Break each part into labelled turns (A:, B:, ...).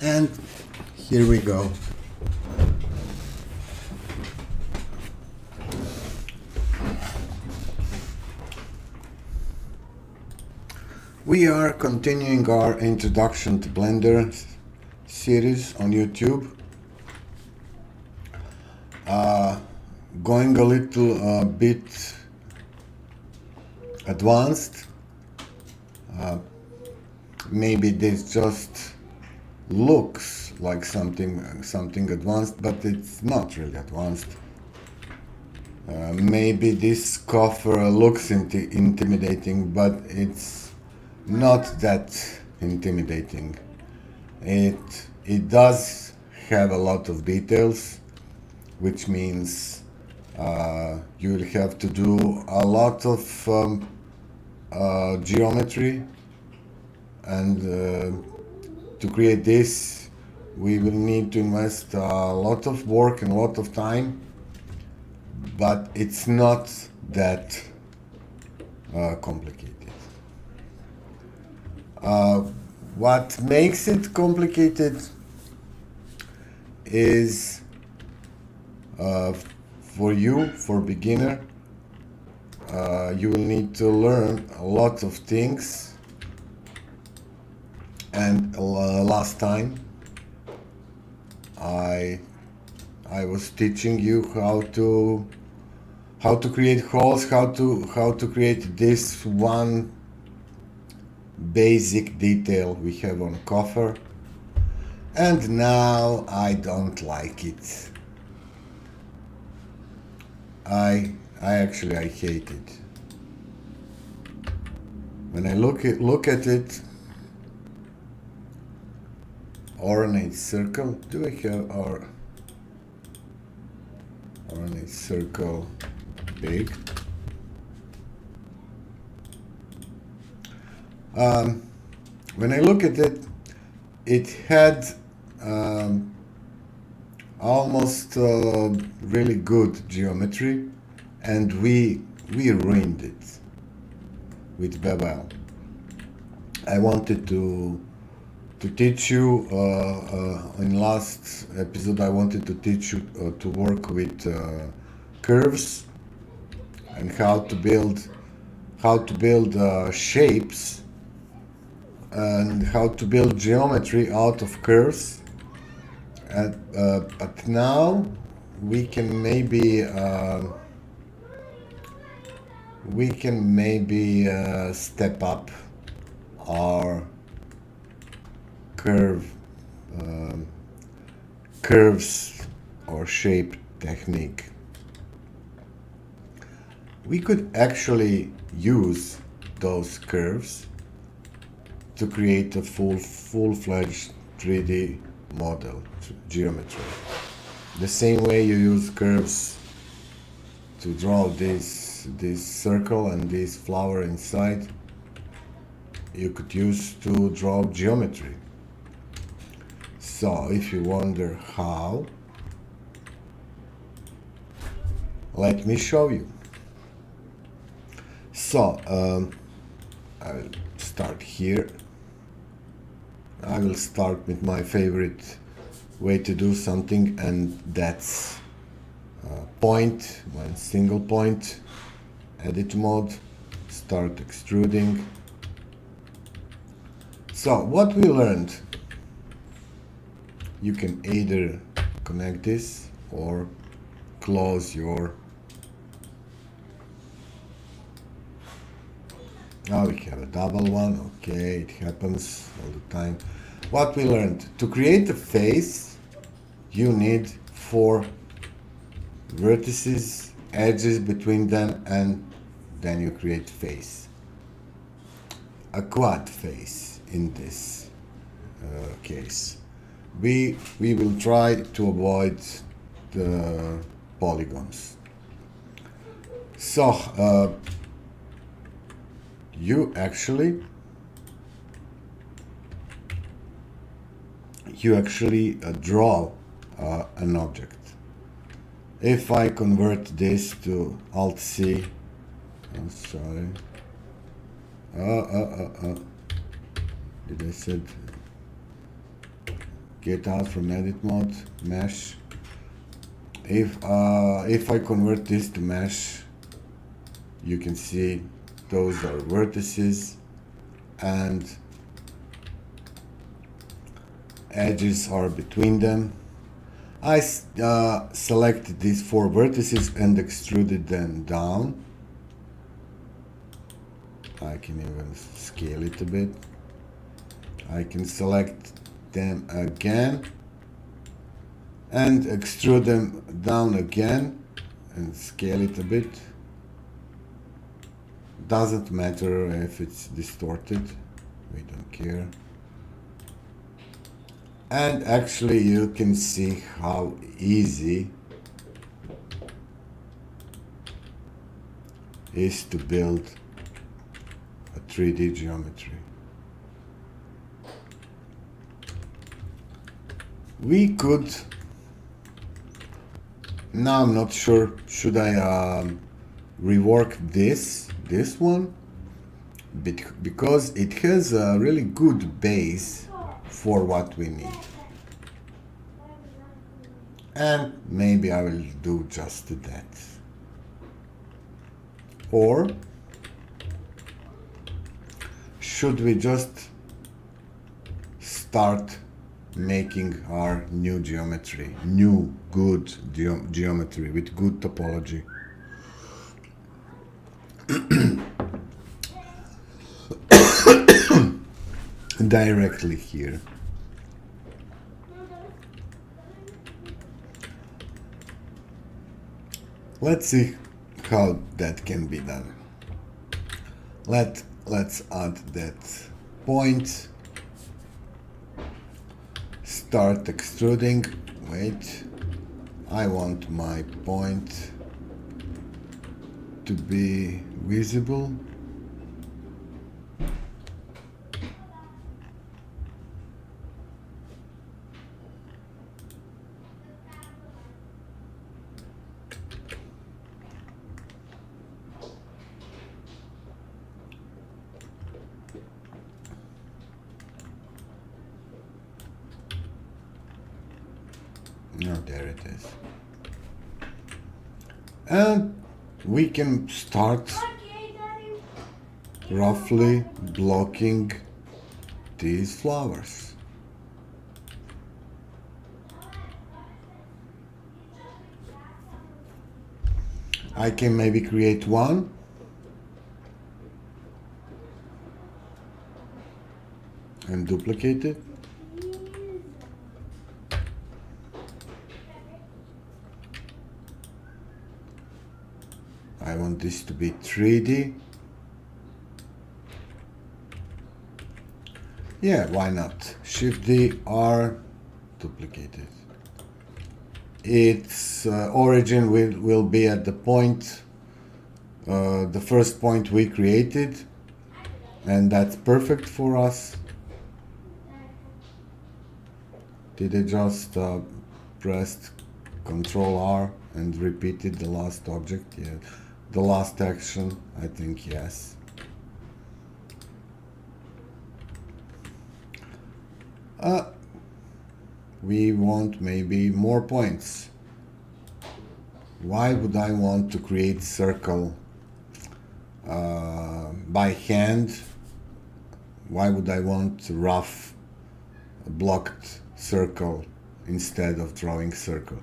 A: And here we go. We are continuing our Introduction to Blender series on YouTube. Going a little bit advanced. Maybe this just looks like something advanced, but it's not really advanced. Maybe this coffer looks intimidating, but it's not that intimidating. It does have a lot of details, which means you'll have to do a lot of geometry, and to create this we will need to invest a lot of work and a lot of time, but it's not that complicated. What makes it complicated is for beginner, you will need to learn a lot of things. And last time I was teaching you how to create holes, how to create this one basic detail we have on Coffer, and now I don't like it. I hate it. When I look at it, ornate circle. Do I have our ornate circle big? When I look at it, it had almost really good geometry, and we ruined it with Bevel. I wanted to teach you in last episode. I wanted to teach you to work with curves and how to build shapes and how to build geometry out of curves. But now we can maybe step up our curves or shape technique. We could actually use those curves to create a full-fledged 3D model, geometry. The same way you use curves to draw this circle and this flower inside, you could use to draw geometry. So if you wonder how, let me show you. So I'll start here. I will start with my favorite way to do something, and that's point, one single point, edit mode, start extruding. So what we learned, you can either connect this or close your. Now we have a double one. Okay, it happens all the time. What we learned, to create a face, you need 4 vertices, edges between them, and then you create face. A quad face in this case. We will try to avoid the polygons. So you actually draw an object. If I convert this to Alt-C, I'm sorry. Did I said get out from edit mode, mesh. If I convert this to mesh, you can see those are vertices and edges are between them. I selected these 4 vertices and extruded them down. I can even scale it a bit. I can select them again and extrude them down again and scale it a bit. Doesn't matter if it's distorted, we don't care. And actually you can see how easy it is to build a 3D geometry. We could, now I'm not sure, should I rework this one? Because it has a really good base for what we need. And maybe I will do just that. Or should we just start making our new geometry, new good geometry with good topology? Directly here. Let's see how that can be done. Let's add that point. Start extruding. Wait, I want my point to be visible. No, there it is. And we can start roughly blocking these flowers. I can maybe create one. And duplicate it. I want this to be 3D. Yeah, why not? Shift D, R, duplicate it. Its origin will be at the point, the first point we created, and that's perfect for us. Did I just press Control R and repeated the last object? Yeah. The last action, I think yes. We want maybe more points. Why would I want to create circle by hand? Why would I want rough blocked circle instead of drawing circle?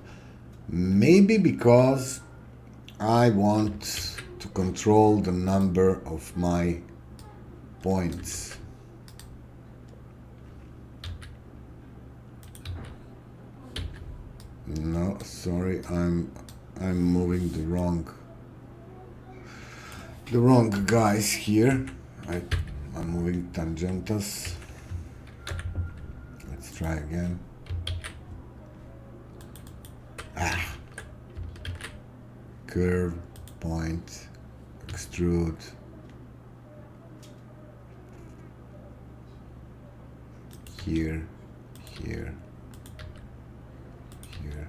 A: Maybe because I want to control the number of my points. No, sorry, I'm moving the wrong guys here. I'm moving tangentials. Let's try again. Curve, point, extrude. Here, here, here.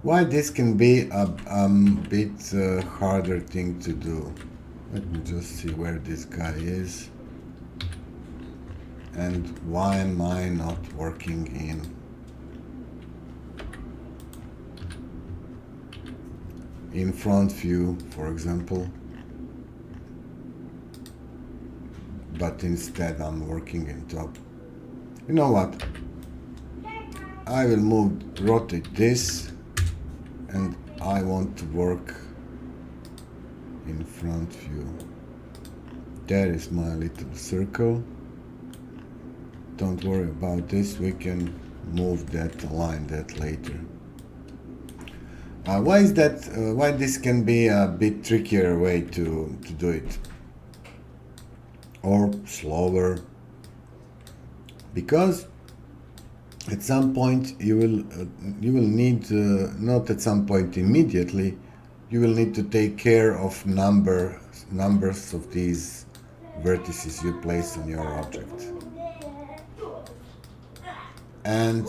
A: Why this can be a bit harder thing to do. Let me just see where this guy is. And why am I not working in front view, for example? But instead I'm working in top. You know what? I will rotate this, and I want to work in front view. There is my little circle. Don't worry about this, we can move that, align that later. Why is that? Why this can be a bit trickier way to do it, or slower? Because at some point you will need, not at some point immediately, you will need to take care of numbers of these vertices you place on your object. And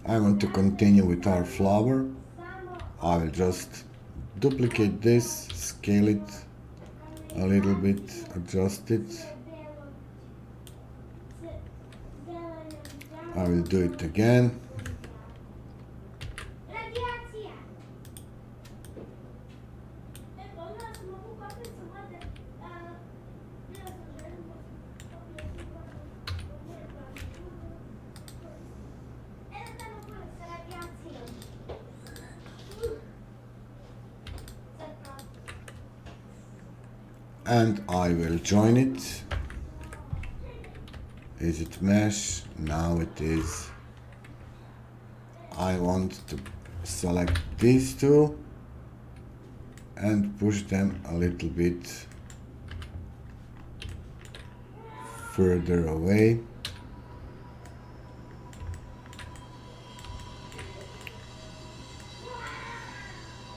A: I want to continue with our flower. I will just duplicate this, scale it a little bit, adjust it. I will do it again. And I will join it. Is it mesh? Now it is. I want to select these two and push them a little bit further away.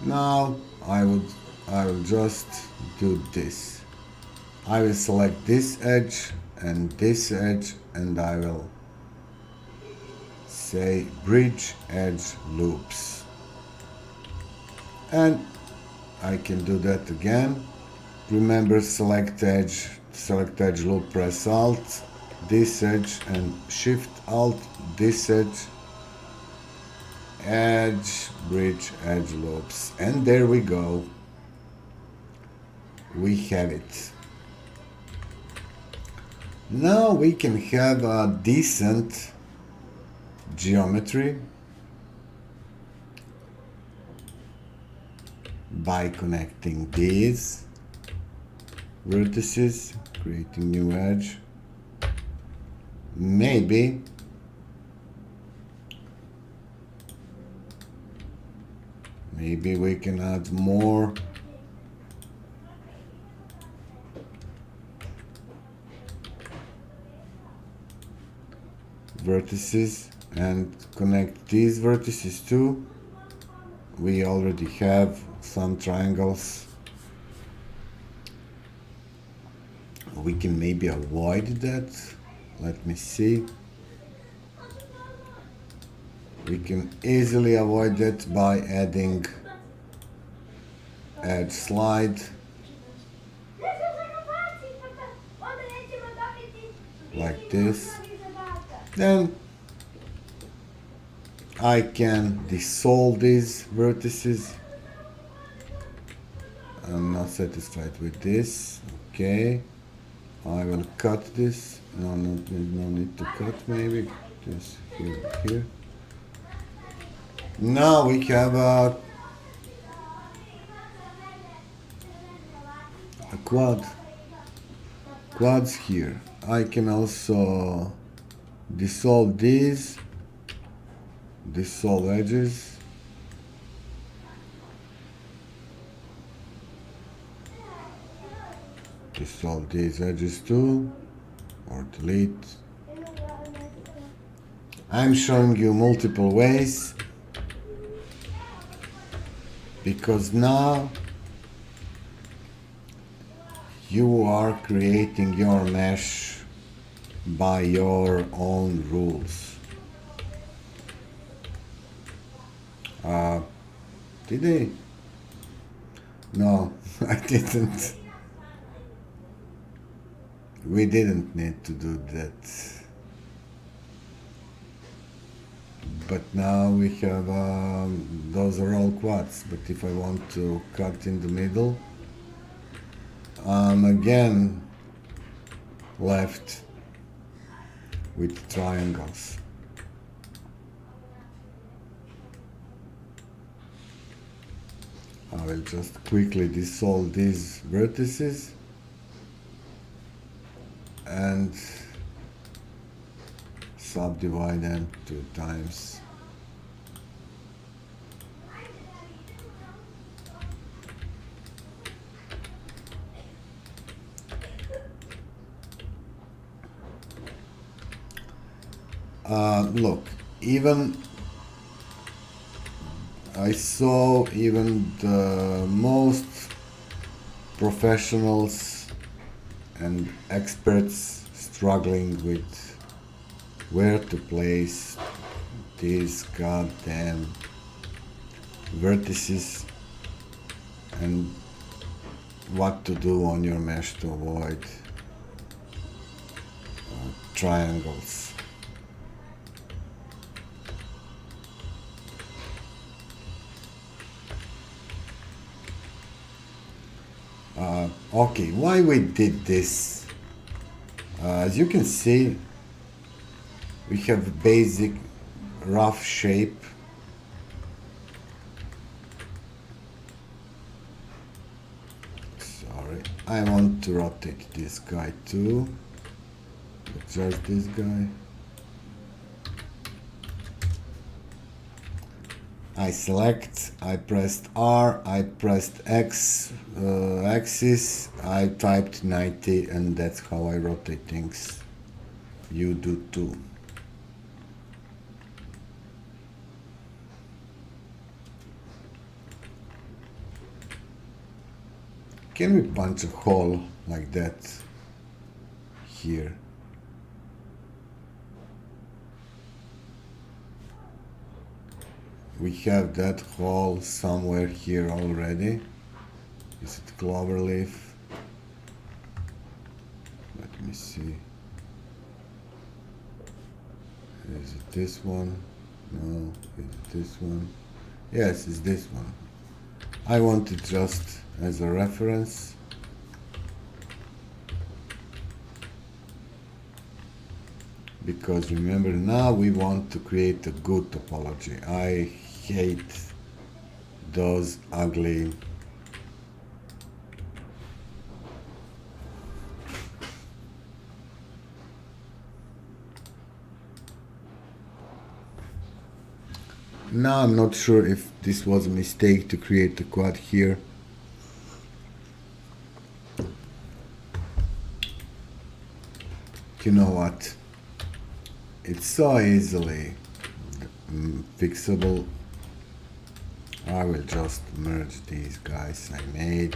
A: Now I will just do this. I will select this edge and this edge, and I will say bridge edge loops. And I can do that again. Remember, select edge loop, press Alt, this edge, and Shift Alt, this edge, bridge edge loops. And there we go. We have it. Now we can have a decent geometry by connecting these vertices, creating new edge. Maybe we can add more vertices and connect these vertices too. We already have some triangles. We can maybe avoid that. Let me see. We can easily avoid that by adding edge slide like this. Then I can dissolve these vertices. I'm not satisfied with this. Okay, I will cut this. No need to cut, maybe just here. Now we have a quads here. I can also dissolve these, dissolve edges, dissolve these edges too, or delete. I'm showing you multiple ways because now you are creating your mesh by your own rules. Did I? No, I didn't. We didn't need to do that. But now we have, those are all quads. But if I want to cut in the middle, I'm again left with triangles. I will just quickly dissolve these vertices and subdivide them 2 times. Look, even I saw even the most professionals and experts struggling with where to place these goddamn vertices and what to do on your mesh to avoid triangles. Okay, why we did this? As you can see, we have basic rough shape. Sorry, I want to rotate this guy too. Just this guy. I select, I pressed R, I pressed X axis, I typed 90, and that's how I rotate things. You do too. Can we punch a hole like that here? We have that hole somewhere here already. Is it cloverleaf? Let me see. Is it this one? No. Is it this one? Yes, it's this one. I want it just as a reference. Because remember, now we want to create a good topology. I hate those ugly now I'm not sure if this was a mistake to create a quad here. You know what? It's so easily fixable. I will just merge these guys I made.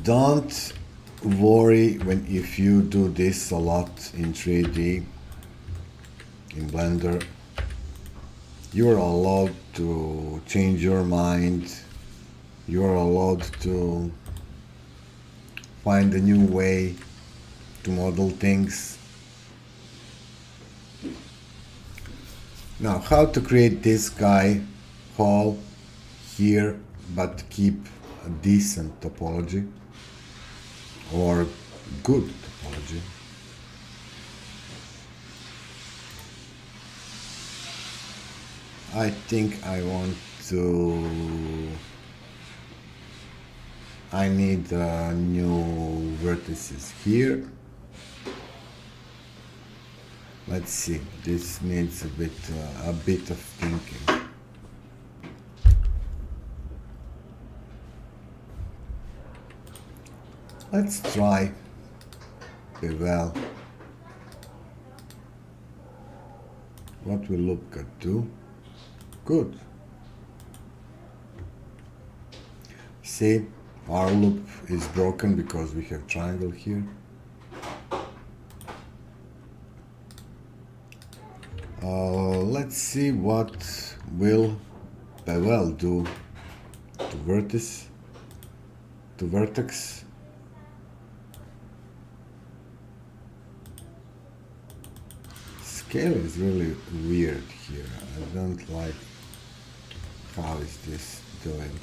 A: Don't worry if you do this a lot in 3D in Blender. You are allowed to change your mind. You are allowed to find a new way to model things. Now, how to create this guy hole here but keep a decent topology or good topology? I think I need new vertices here. Let's see, this needs a bit of thinking. Let's try Bevel. What will look at do? Good. See, Our loop is broken because we have triangle here. Let's see what will Bevel do to vertex. Scale is really weird here. I don't like how is this doing.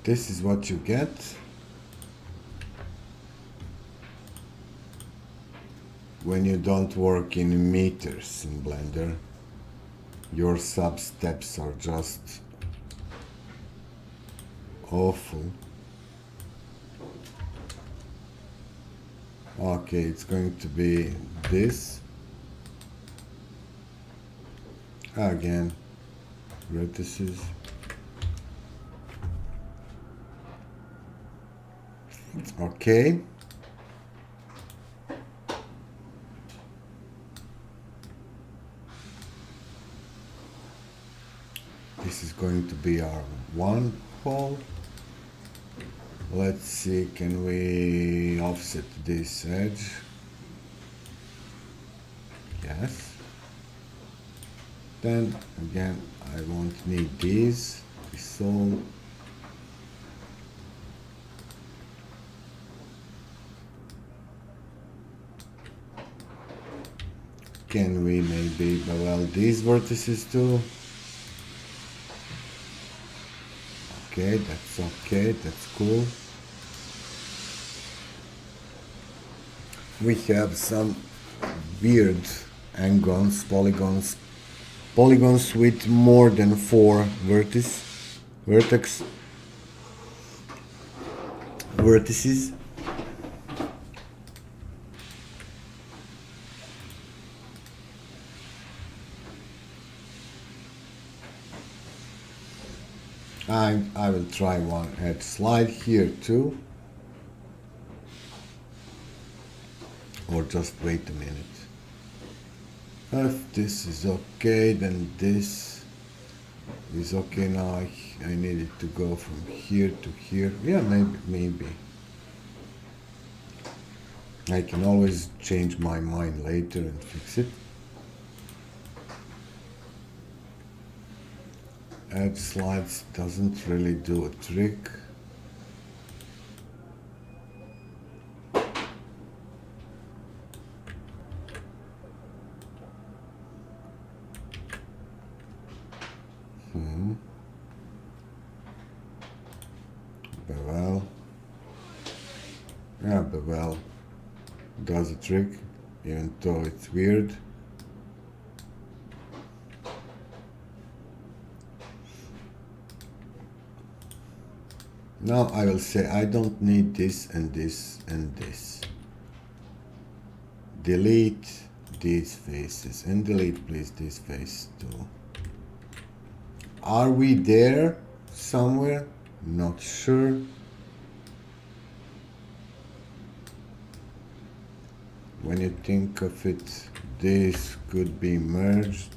A: This is what you get. When you don't work in meters in Blender, your sub steps are just awful. Okay, it's going to be this. Again, vertices. Okay. This is going to be our one hole. Let's see, can we offset this edge? Yes. Then again, I won't need these. Dissolve. Can we maybe bevel these vertices too? Okay, that's cool. We have some weird angles, polygons with more than 4 vertices. I will try one edge slide here too. Or just wait a minute. If this is okay, then this is okay. Now I need it to go from here to here. Yeah, maybe. I can always change my mind later and fix it. Edge slides doesn't really do a trick. Bevel. Yeah, Bevel does a trick, even though it's weird. Now I will say I don't need this and this and this. Delete these faces and delete please this face too. Are we there somewhere? Not sure. When you think of it, this could be merged.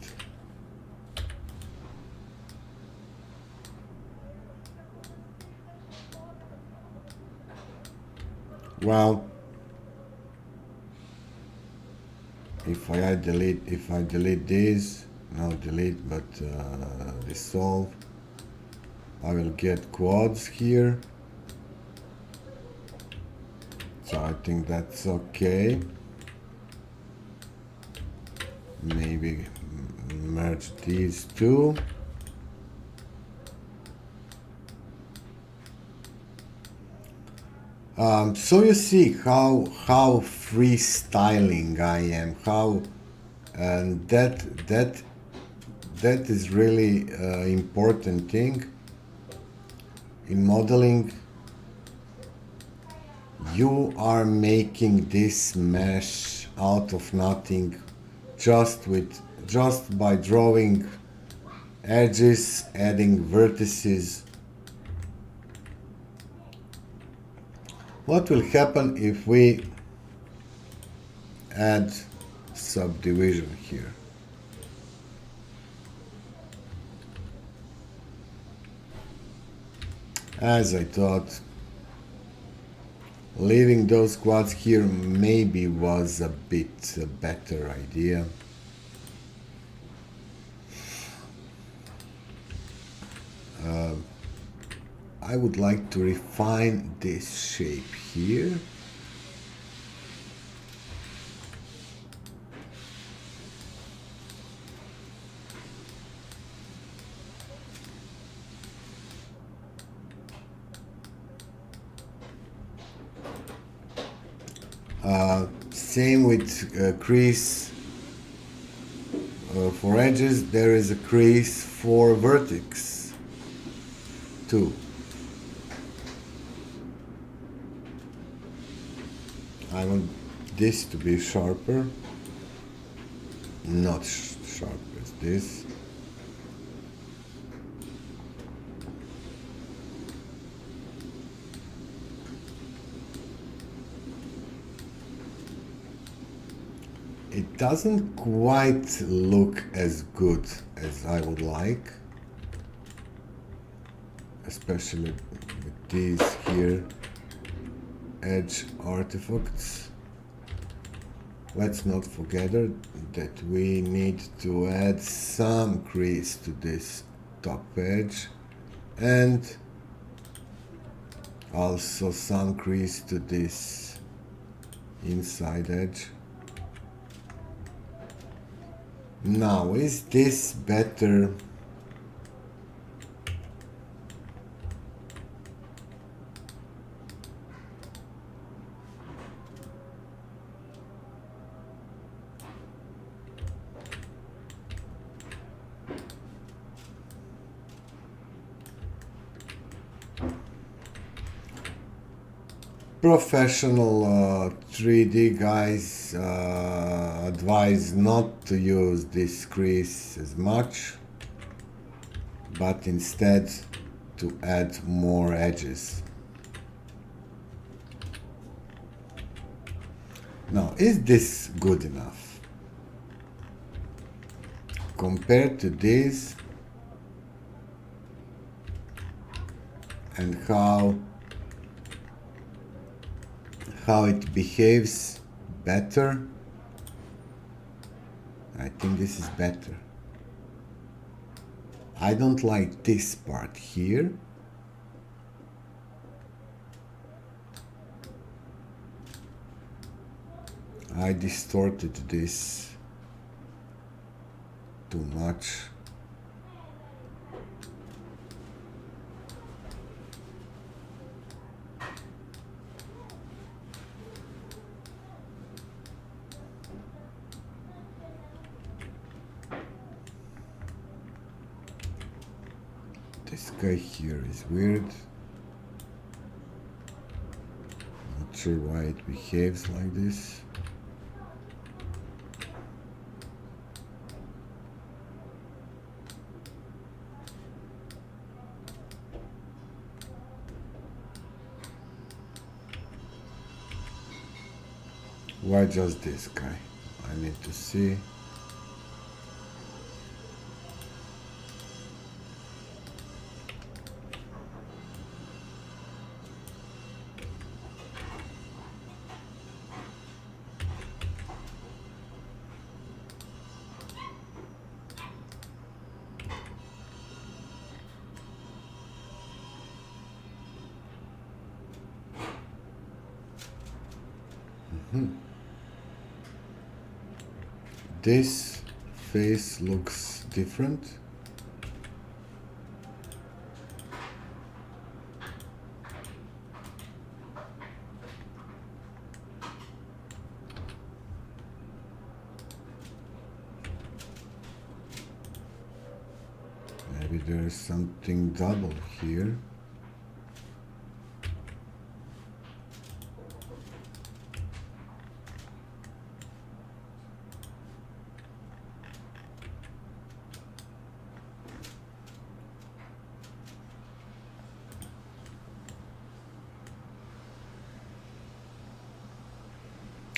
A: Well, if I delete these, no delete, but dissolve, I will get quads here. So I think that's okay. Maybe merge these two. So you see how freestyling I am, and that is really important thing in modeling. You are making this mesh out of nothing, just by drawing edges, adding vertices, What will happen if we add subdivision here? As I thought, leaving those quads here maybe was a bit a better idea. I would like to refine this shape here. Same with crease for edges. There is a crease for vertex too. I want this to be sharper, not sharp as this. It doesn't quite look as good as I would like, especially with these here edge artifacts. Let's not forget that we need to add some crease to this top edge and also some crease to this inside edge. Now, is this better? Professional 3D guys advise not to use this crease as much, but instead to add more edges. Now, is this good enough? Compared to this and how it behaves better, I think this is better. I don't like this part here. I distorted this too much. This guy here is weird. Not sure why it behaves like this. Why just this guy? I need to see. This face looks different. Maybe there is something double here.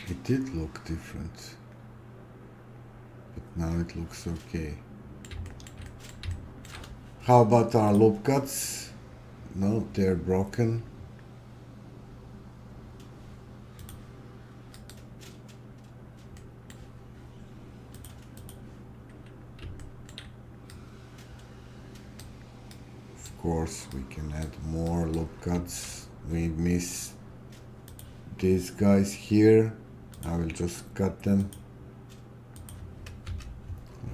A: It did look different, but now it looks okay. How about our loop cuts? No, they're broken. Of course, we can add more loop cuts. We miss these guys here. I will just cut them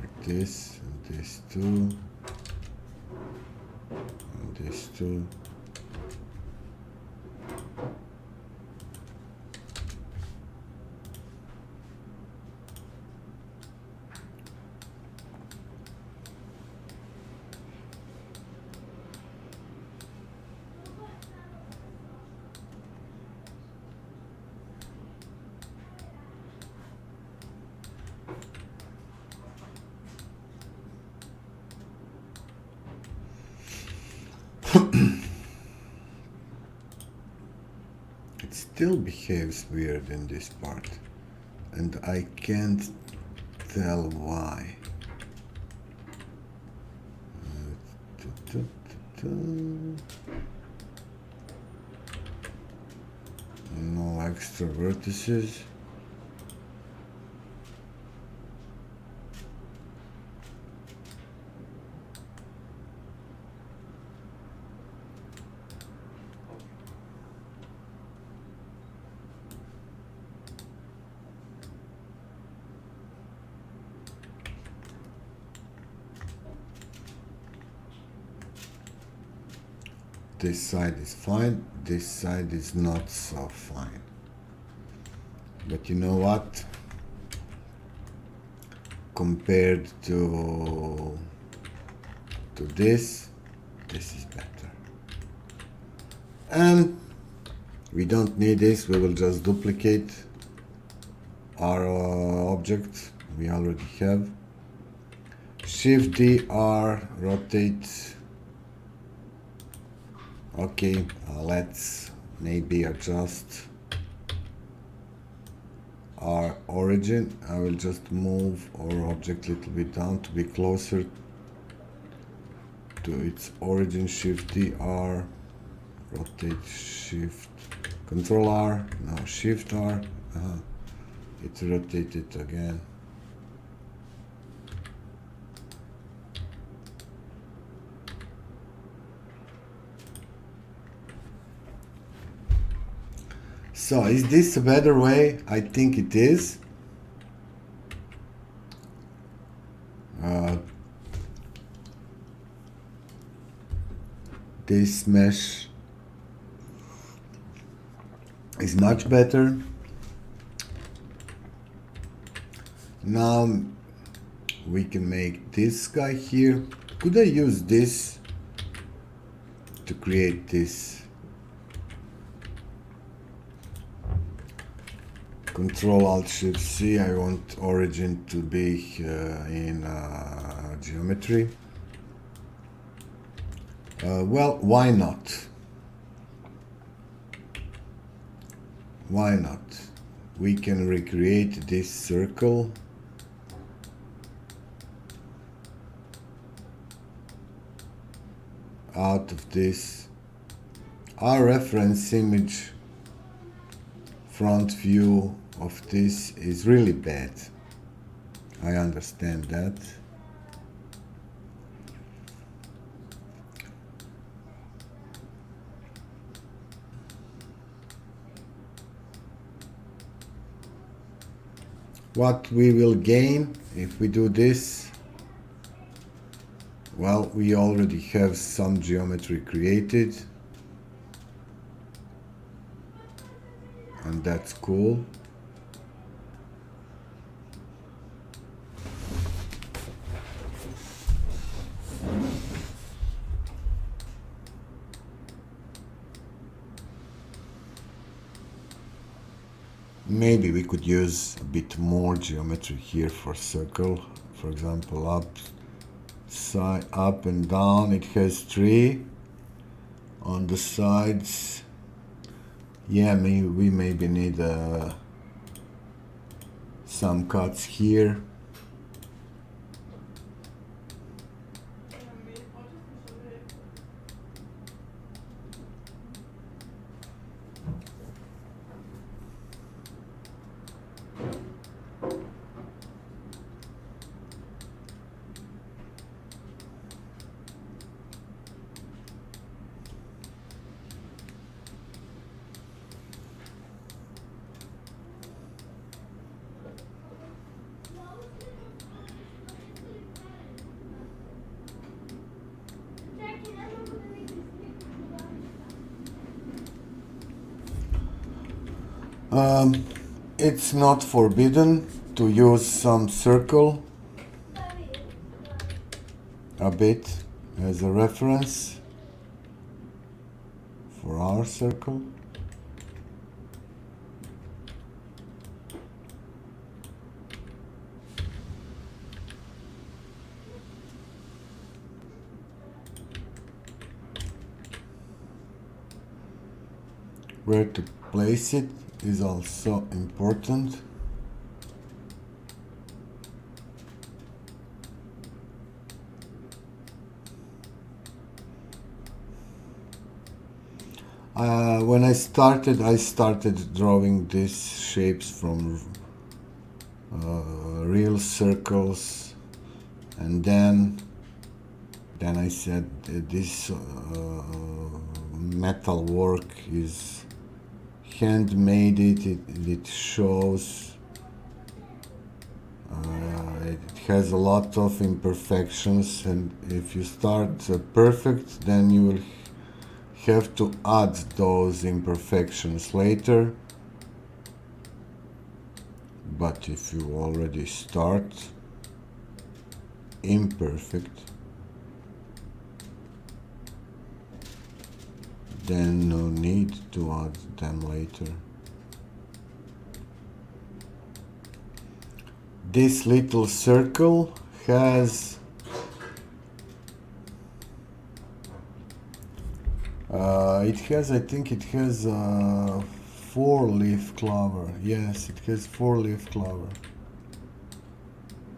A: like this, and this too, and this too. It still behaves weird in this part, and I can't tell why. No extra vertices. This side is fine, this side is not so fine. But you know what? Compared to this is better. And we don't need this, we will just duplicate our object we already have. Shift D R, rotate. Okay, let's maybe adjust our origin. I will just move our object a little bit down to be closer to its origin. Shift D R, rotate, Shift, Control R, now Shift R. It rotated again. So, is this a better way? I think it is. This mesh is much better. Now we can make this guy here. Could I use this to create this? Control Alt Shift C. I want origin to be in geometry. Well, why not? Why not? We can recreate this circle. Out of this, our reference image front view of this is really bad. I understand that. What we will gain if we do this? Well, we already have some geometry created, and that's cool. Maybe we could use a bit more geometry here for circle. For example, up and down it has 3. On the sides, yeah, we maybe need some cuts here. It's not forbidden to use some circle a bit as a reference for our circle. Where to place it is also important. When I started drawing these shapes from real circles, and then I said this metal work is handmade. It shows it has a lot of imperfections, and if you start perfect, then you will have to add those imperfections later. But if you already start imperfect, then no need to add them later. This little circle has I think it has a 4-leaf clover. Yes, it has 4-leaf clover.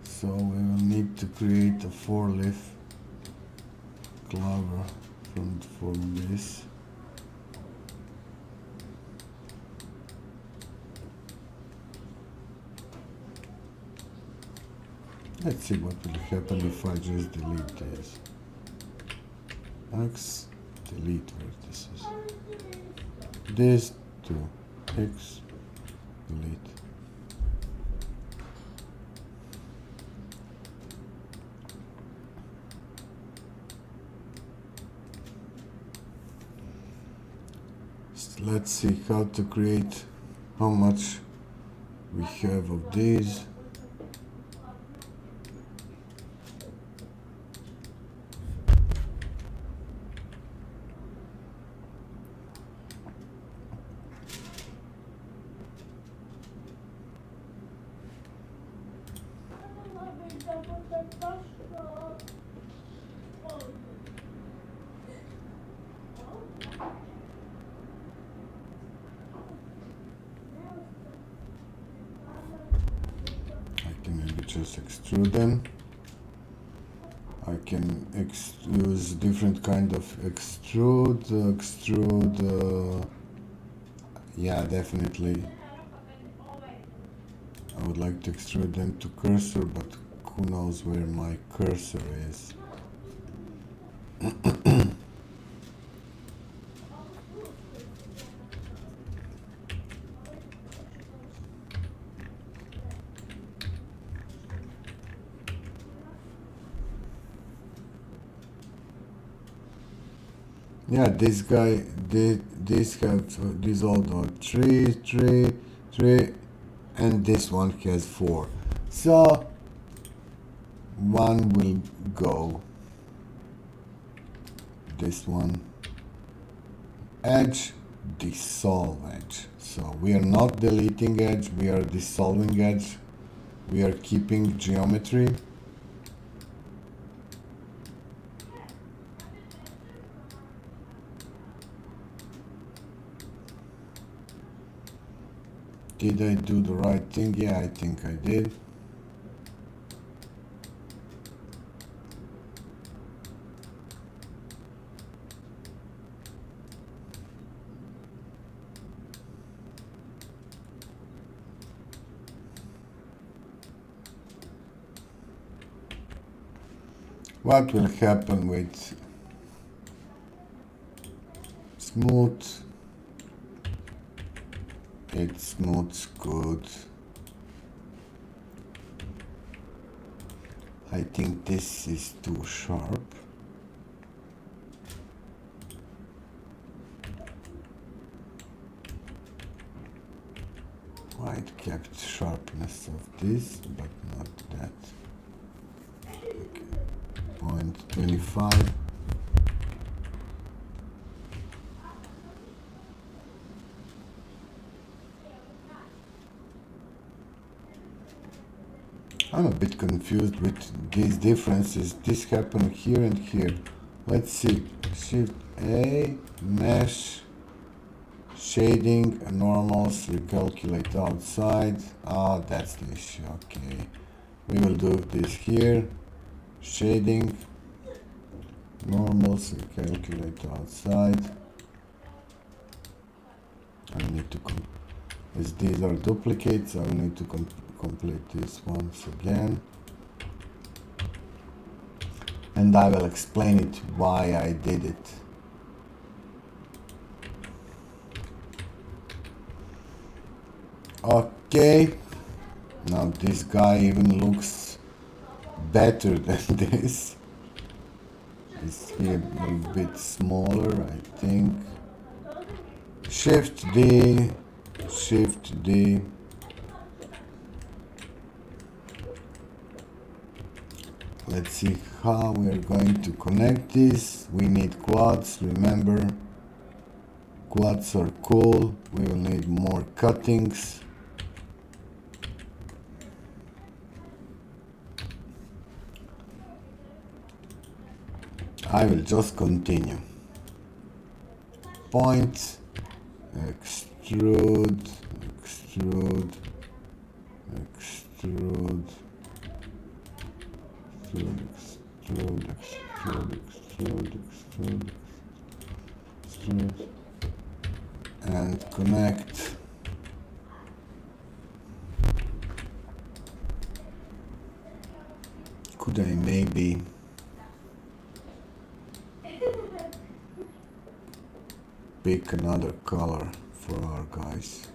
A: So we will need to create a 4-leaf clover from this. Let's see what will happen if I just delete this. X, delete vertices. This to X, delete. Let's see how to create, how much we have of these. Just extrude them. I can use different kind of extrude. Yeah, definitely. I would like to extrude them to cursor, but who knows where my cursor is. Yeah, this guy, these all are 3, and this one has 4. So one will go. This one, edge, dissolve edge. So we are not deleting edge, we are dissolving edge. We are keeping geometry. Did I do the right thing? Yeah, I think I did. What will happen with smooth? It smooths good. I think this is too sharp. It kept sharpness of this, but not that. Okay. 0.25. I'm a bit confused with these differences. This happened here and here. Let's see. Shift A, mesh, shading, normals, recalculate outside. Ah, that's the issue. Okay. We will do this here. Shading, normals, recalculate outside. I need to as these are duplicates, I will need to complete this once again. And I will explain it why I did it. Okay. Now this guy even looks better than this. It's here a little bit smaller, I think. Shift D, Shift D. Let's see how we are going to connect this. We need quads, remember. Quads are cool. We will need more cuttings. I will just continue. Point, extrude, extrude, extrude, extrude, extrude, extrude, extrude, extrude, extrude, and connect. Could I maybe pick another color for our guys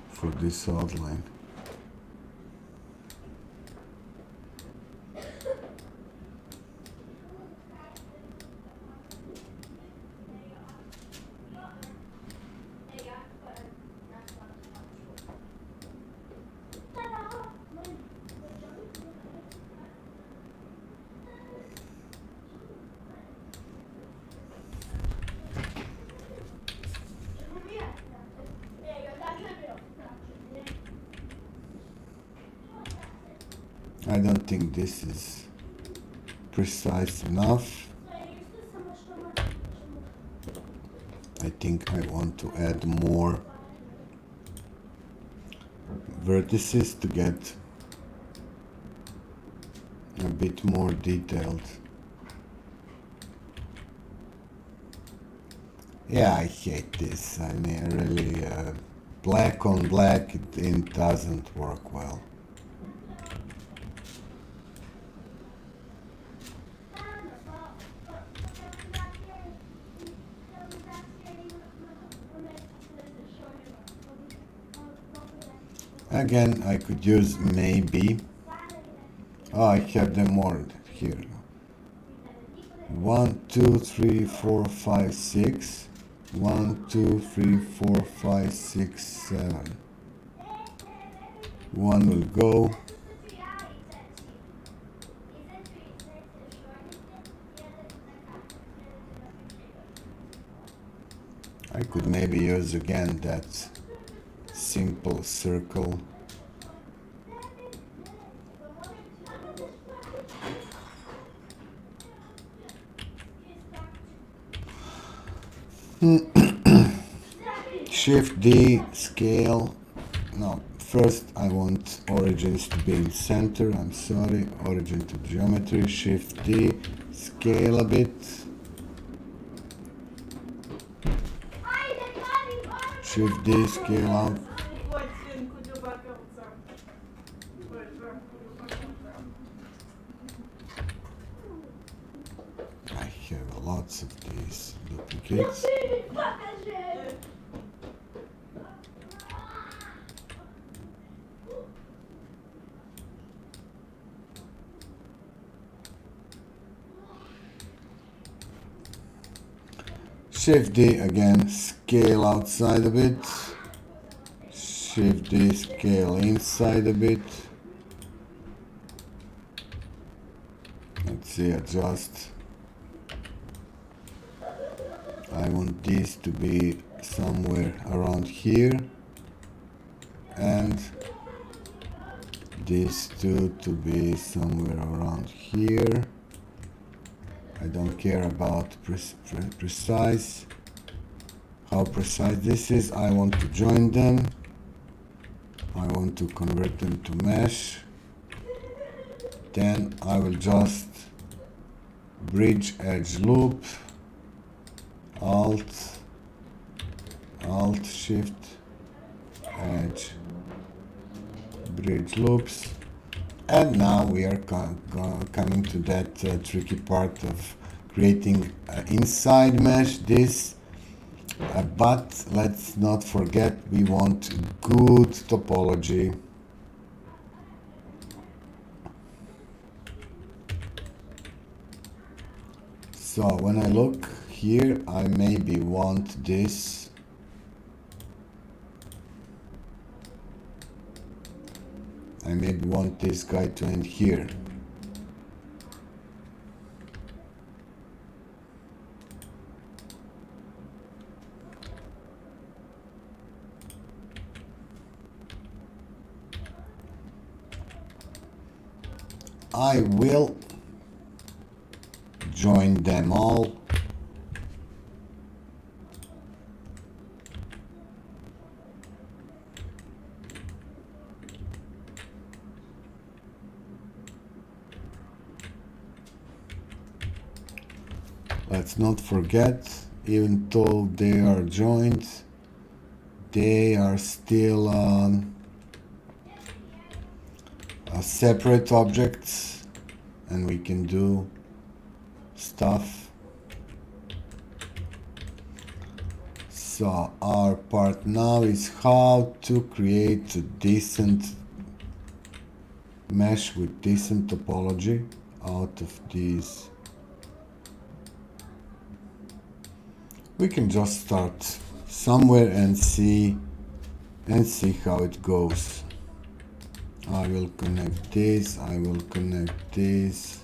A: for this outline? I don't think this is precise enough. I think I want to add more vertices to get a bit more detailed. Yeah, I hate this. I mean, really, black on black, it doesn't work well. Again, I could use maybe. Oh, I have them more here. 1, 2, 3, 4, 5, 6. 1, 2, 3, 4, 5, 6, 7. One will go. I could maybe use again that simple circle. Shift D, scale. No, first I want origins to be in center. I'm sorry, origin to geometry. Shift D, scale a bit. Shift D, scale up. I have lots of these duplicates. Shift D again, scale outside a bit. Shift D, scale inside a bit. Let's see, adjust. I want this to be somewhere around here, and these two to be somewhere around here. I don't care about precise, how precise this is. I want to join them. I want to convert them to mesh. Then I will just bridge edge loop, Alt, Shift, edge, bridge loops. And now we are coming to that tricky part of creating inside mesh this, but let's not forget we want good topology. So when I look here, I maybe want this. I maybe want this guy to end here. I will join them all. Let's not forget, even though they are joined, they are still separate objects, and we can do stuff. So our part now is how to create a decent mesh with decent topology out of these. We can just start somewhere and see how it goes. I will connect this, I will connect this.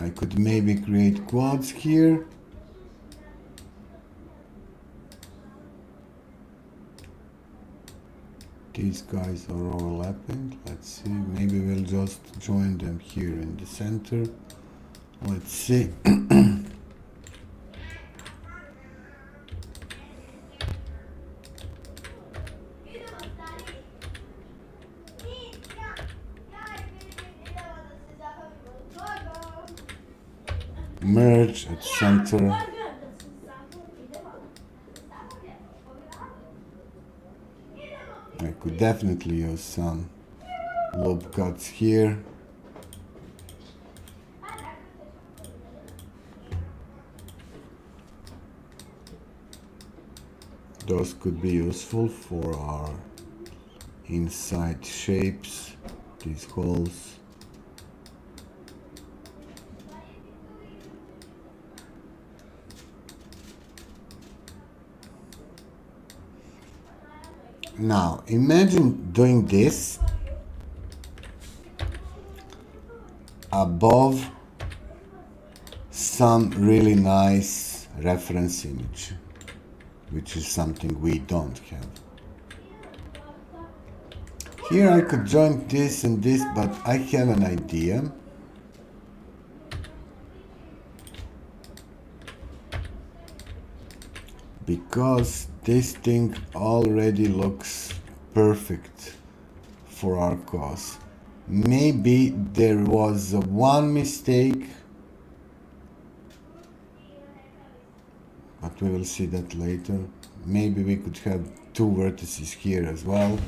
A: I could maybe create quads here. These guys are overlapping. Let's see, maybe we'll just join them here in the center. Let's see. Merge at center. I could definitely use some loop cuts here. Those could be useful for our inside shapes, these holes. Now imagine doing this above some really nice reference image, which is something we don't have. Here I could join this and this, but I have an idea. Because this thing already looks perfect for our cause. Maybe there was one mistake, but we will see that later. Maybe we could have two vertices here as well.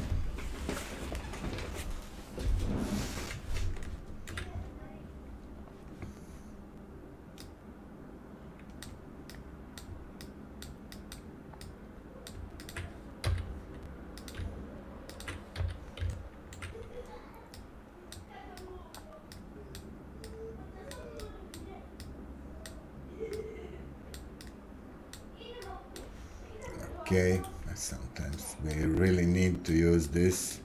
A: Okay, sometimes we really need to use this.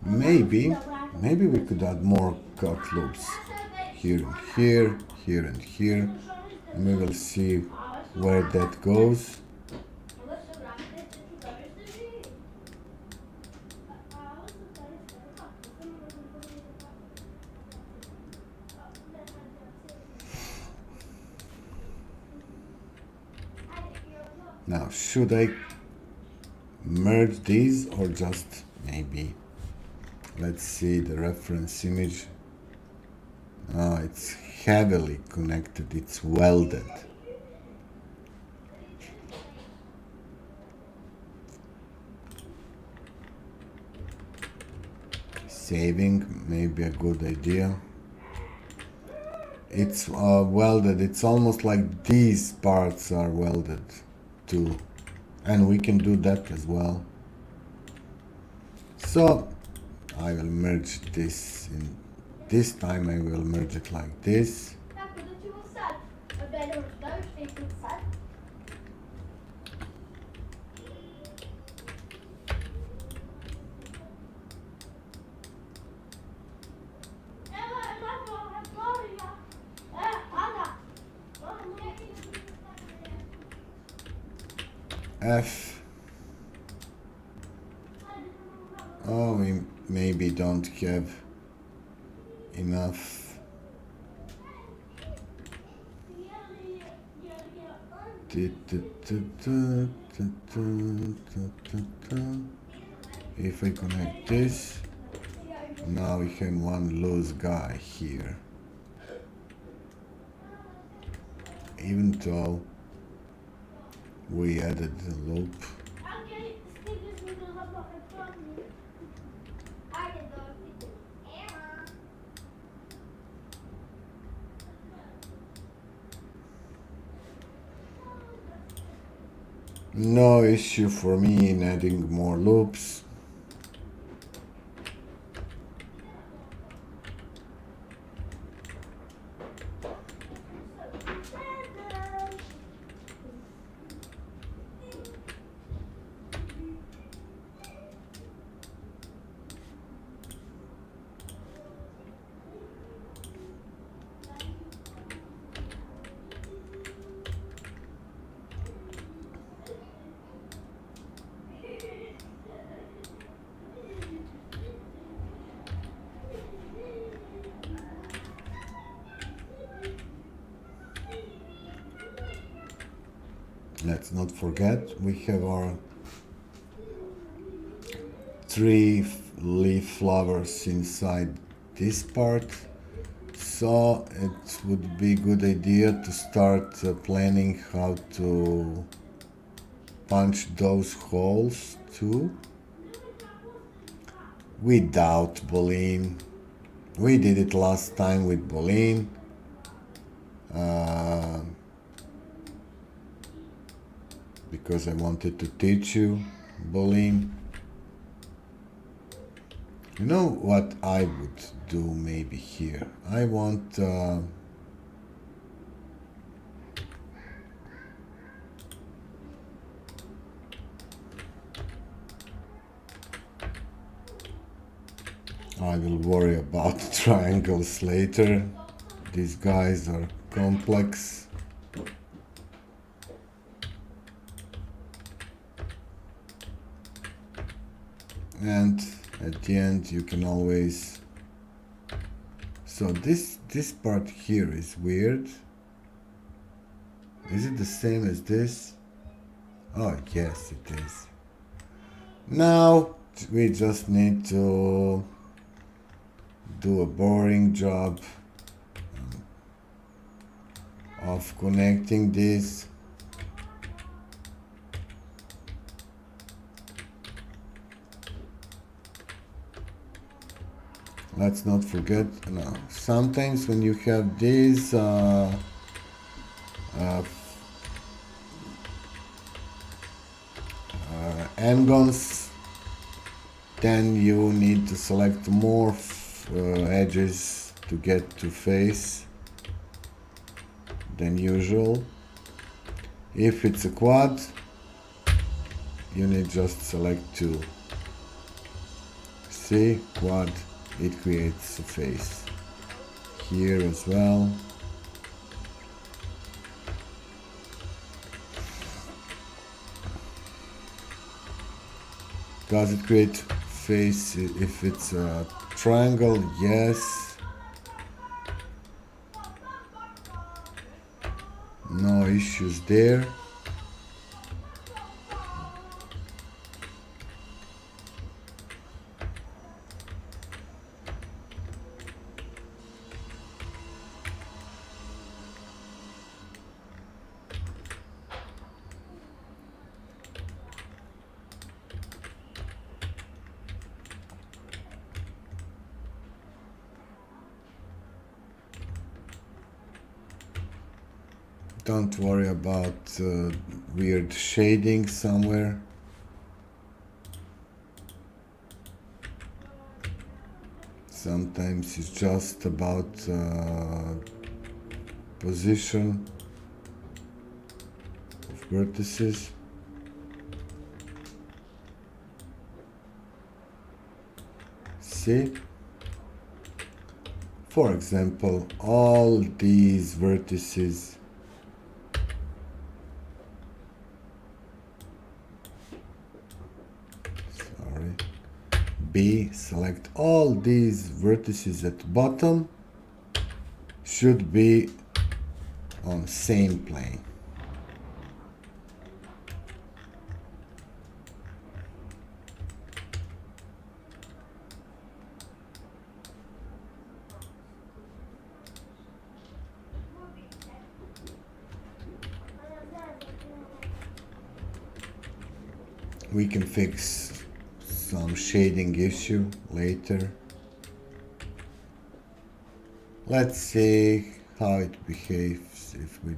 A: Maybe we could add more cut loops here and here, here and here, and we will see where that goes. Now, should I merge these or just maybe? Let's see the reference image. Oh, it's heavily connected, it's welded. Saving may be a good idea. It's welded, it's almost like these parts are welded too. And we can do that as well. So I will merge this in this time. I will merge it like this. F. Oh, we maybe don't have enough. If I connect this, now we have one loose guy here. Even though we added the loop. No issue for me in adding more loops. Let's not forget, we have our 3 leaf flowers inside this part, so it would be a good idea to start planning how to punch those holes too. without Boolean. We did it last time with Boolean. Because I wanted to teach you Boolean. You know what I would do maybe here? I want I will worry about triangles later. These guys are complex. And at the end you can always, so this part here is weird. Is it the same as this? Oh yes, it is. Now we just need to do a boring job of connecting this. Let's not forget, no, sometimes when you have these n-gons, then you need to select more edges to get to face than usual. If it's a quad, you need just select 2. See, quad, it creates a face. Here as well. Does it create face if it's a triangle? Yes. No issues there. Don't worry about weird shading somewhere. Sometimes it's just about position of vertices. See? For example, all these vertices B, select all these vertices at bottom should be on same plane. We can fix some shading issue later. Let's see how it behaves if we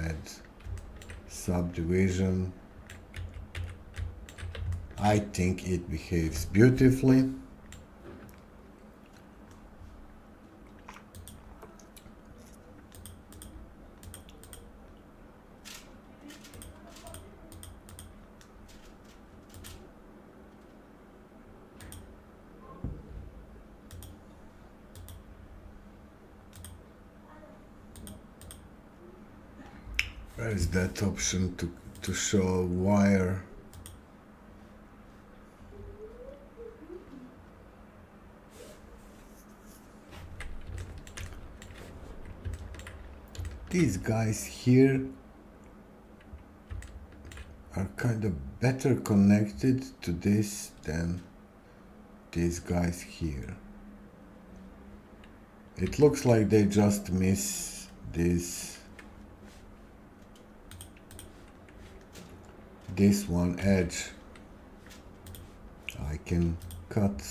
A: add subdivision. I think it behaves beautifully. Where is that option to show wire? These guys here are kind of better connected to this than these guys here. It looks like they just miss this one edge. I can cut.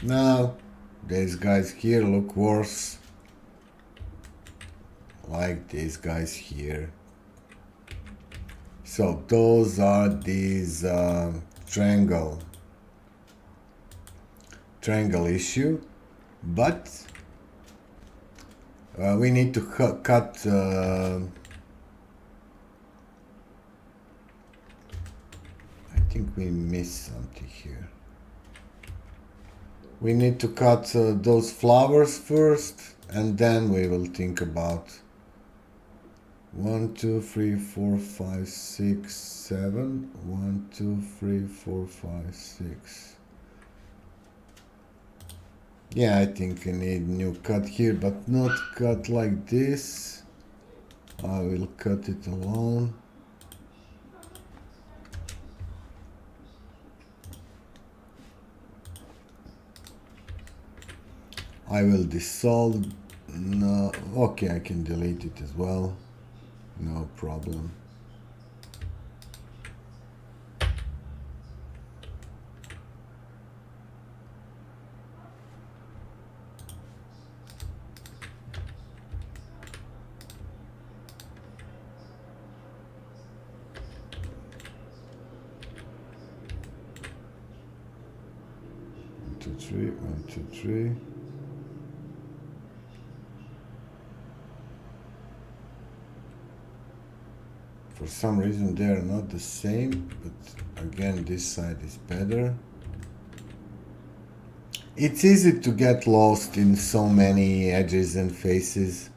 A: Now these guys here look worse, like these guys here. So those are these triangle issue, but we need to cut I think we missed something here. We need to cut those flowers first, and then we will think about 1, 2, 3, 4, 5, 6, 7. 1, 2, 3, 4, 5, 6. Yeah, I think I need new cut here, but not cut like this. I will cut it alone. I will dissolve. No, okay, I can delete it as well. No problem. One, two, three. 1, 2, 3. For some reason they are not the same, but again this side is better. It's easy to get lost in so many edges and faces.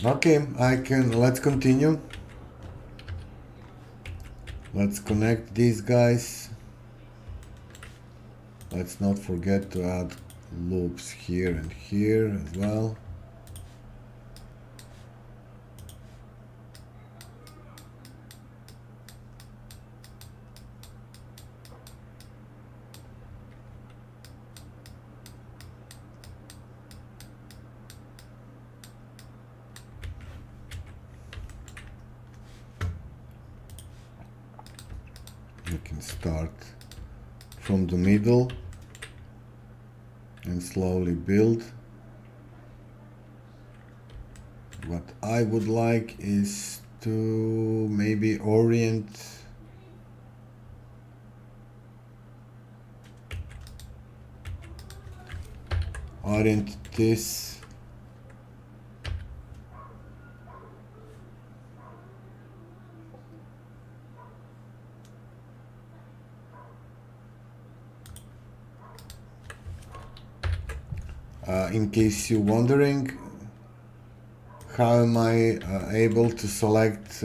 A: Okay, let's continue. Let's connect these guys. Let's not forget to add loops here and here as well. You can start from the middle and slowly build. What I would like is to maybe orient this in case you're wondering, how am I able to select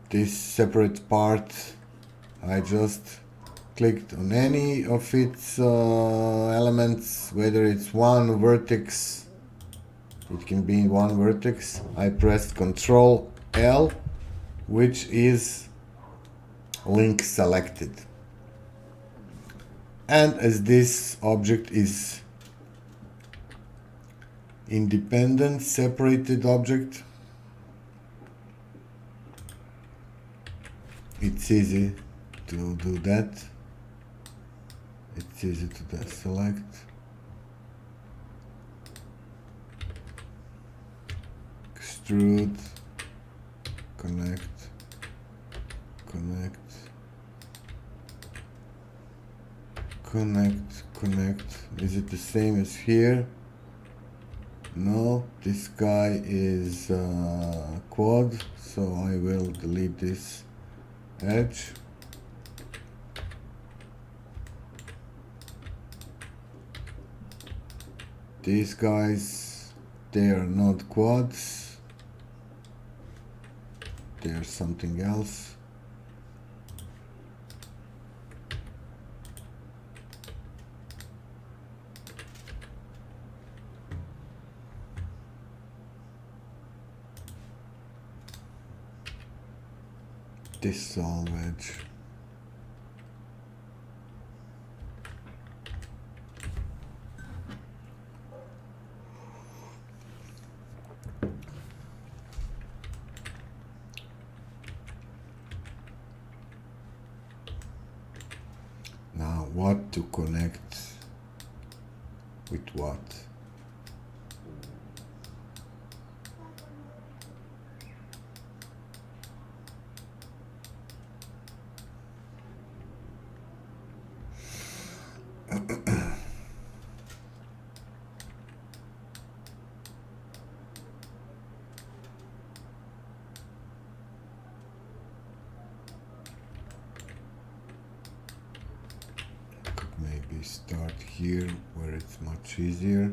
A: this separate part? I just clicked on any of its elements, whether it's one vertex, it can be one vertex. I pressed Ctrl L, which is link selected. And as this object is independent, separated object, it's easy to do that. It's easy to select. Extrude, connect, connect, connect, connect. Is it the same as here? No, this guy is quad, so I will delete this edge. These guys, they are not quads, they are something else. dissolve edge. Now what to connect with what? Maybe start here where it's much easier.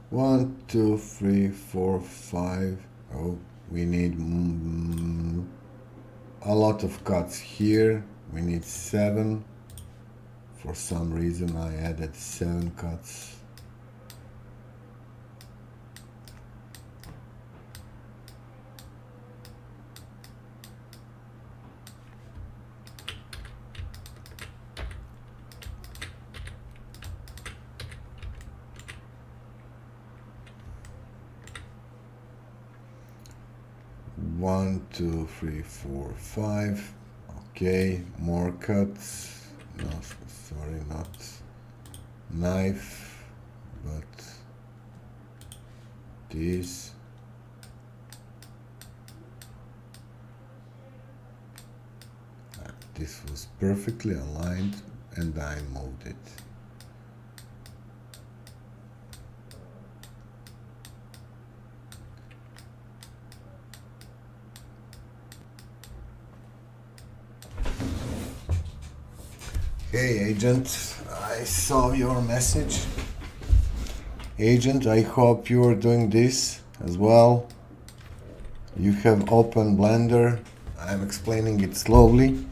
A: One, two, three, four, five. Oh, we need a lot of cuts here. We need 7. For some reason I added 7 cuts. One, two, three, four, 5. Okay, more cuts. No, sorry, not knife, but this. This was perfectly aligned and I moved it. Hey agent, I saw your message. Agent, I hope you are doing this as well. You have open Blender. I'm explaining it slowly.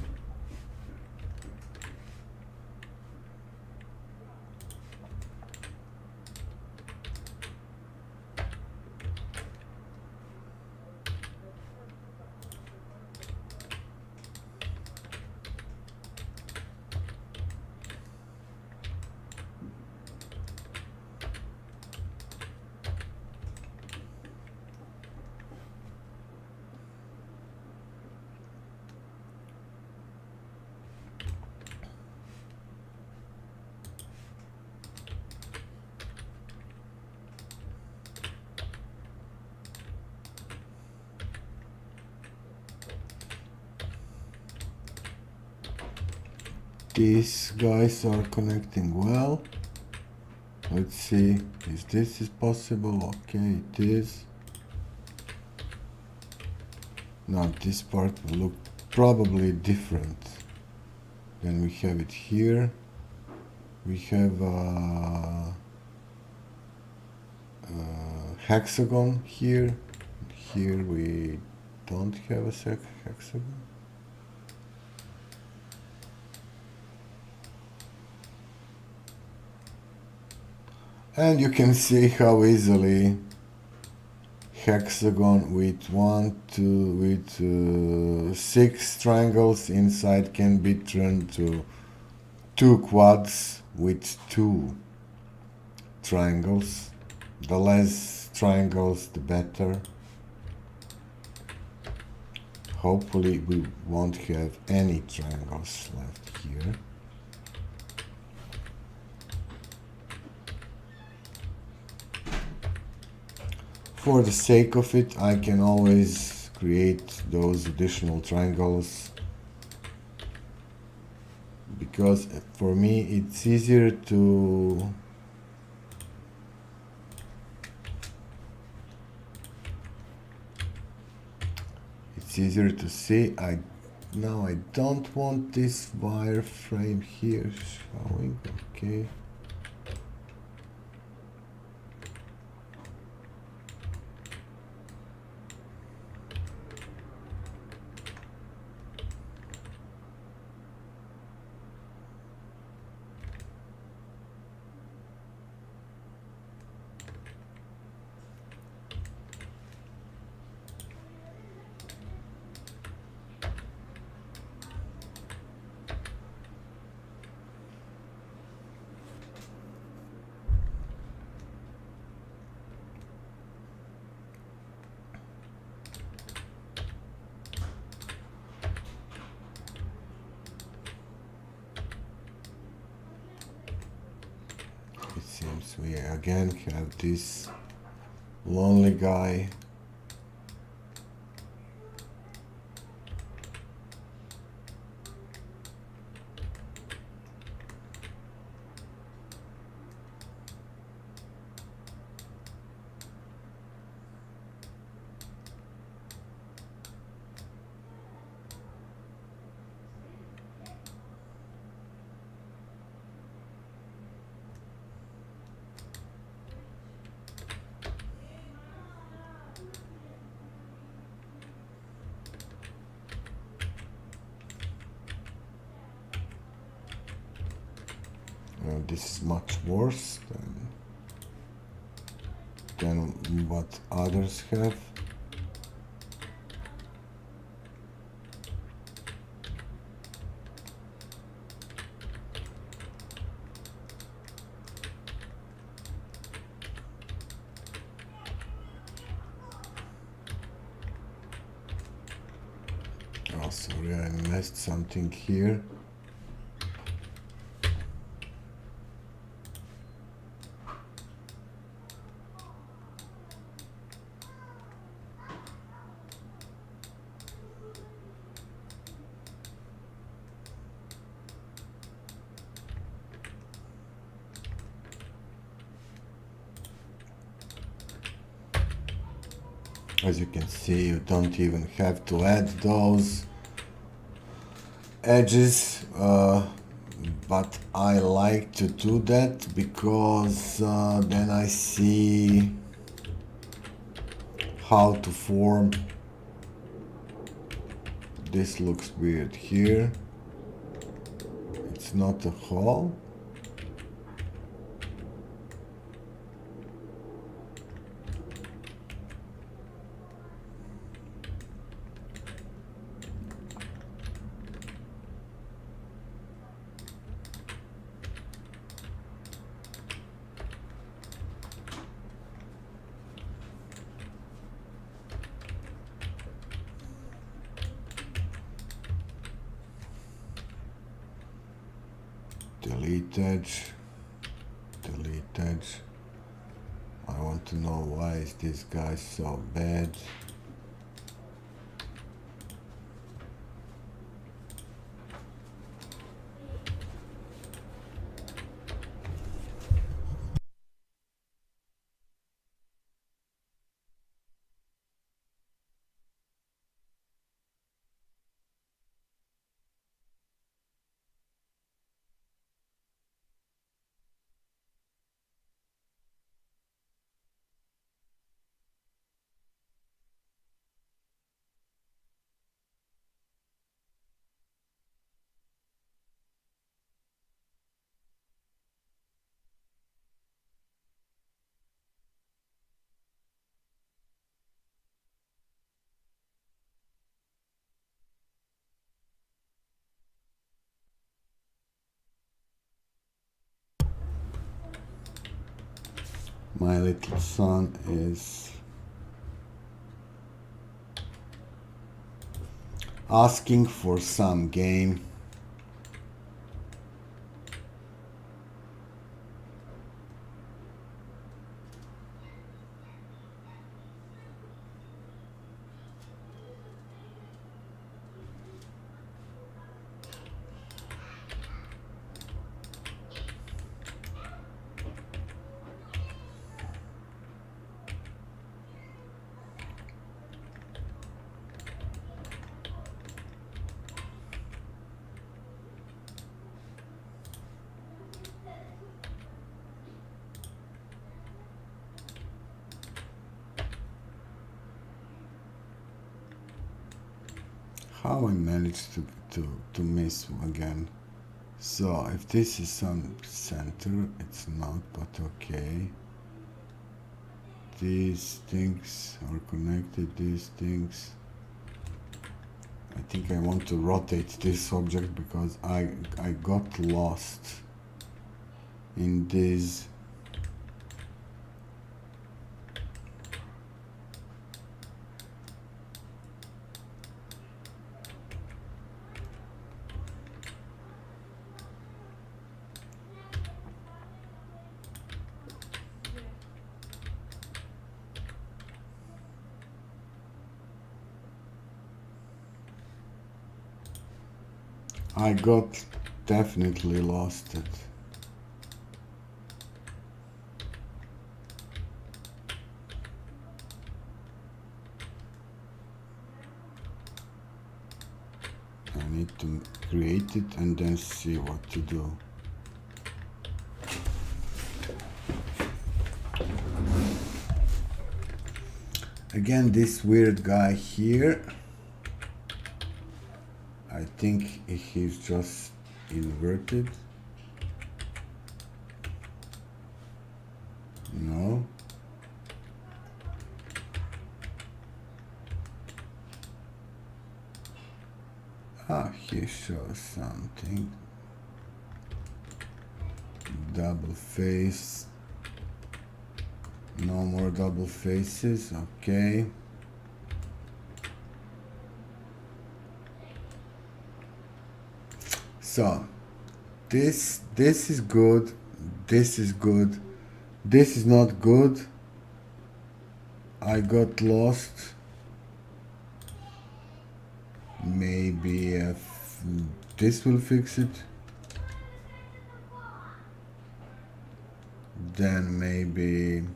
A: These guys are connecting well. Let's see if this is possible. Okay, it is. Now this part will look probably different than we have it here. We have a hexagon here. Here we don't have a hexagon. And you can see how easily hexagon with 6 triangles inside can be turned to 2 quads with 2 triangles. The less triangles, the better. Hopefully we won't have any triangles left here. For the sake of it, I can always create those additional triangles because for me it's easier to see. Now I don't want this wireframe here showing. Okay. items. We again have this lonely guy. This is much worse than what others have. Oh, sorry, I missed something here. As you can see, you don't even have to add those edges, but I like to do that because then I see how to form. This looks weird here. It's not a hole. Delete edge, delete edge. I want to know why is this guy so bad. My little son is asking for some game. How I managed to miss again. So if this is some center, it's not, but okay. These things are connected, these things. I think I want to rotate this object because I got lost in this. I got definitely lost it. I need to create it and then see what to do. Again, this weird guy here, I think he's just inverted. No. Ah, he shows something. Double face. No more double faces, okay. So, this is good, this is good, this is not good. I got lost. Maybe this will fix it. Then maybe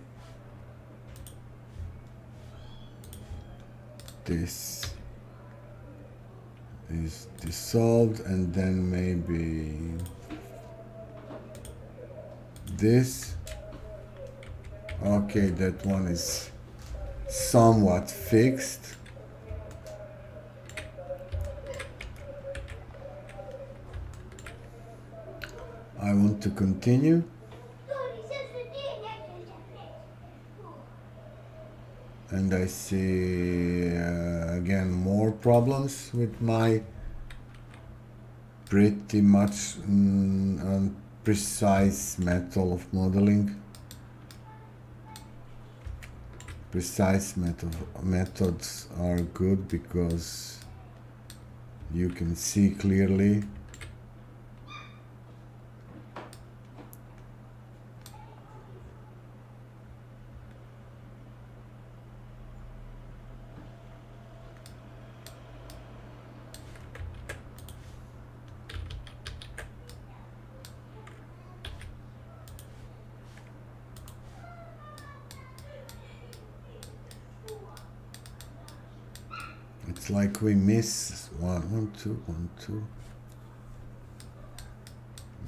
A: this is dissolved, and then maybe this. Okay, that one is somewhat fixed. I want to continue. And I see again more problems with my pretty much precise method of modeling. Precise methods are good because you can see clearly. It's like we miss one, two.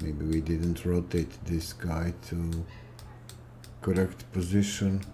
A: Maybe we didn't rotate this guy to correct position.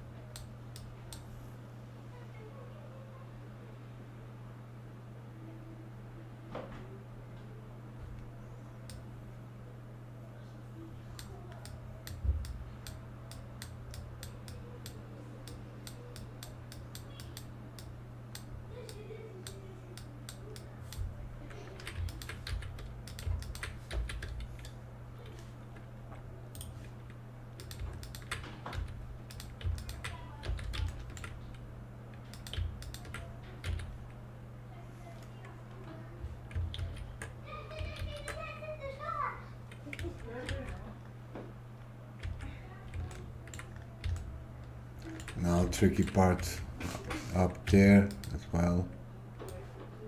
A: Now tricky part up there as well.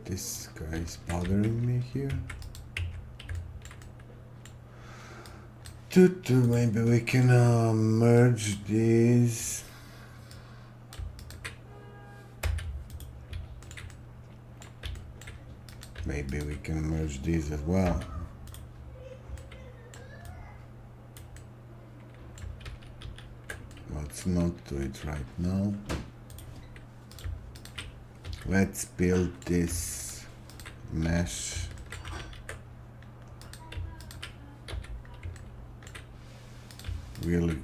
A: This guy is bothering me here. Maybe we can merge these. Maybe we can merge these as well. Let's not do it right now. Let's build this mesh. We'll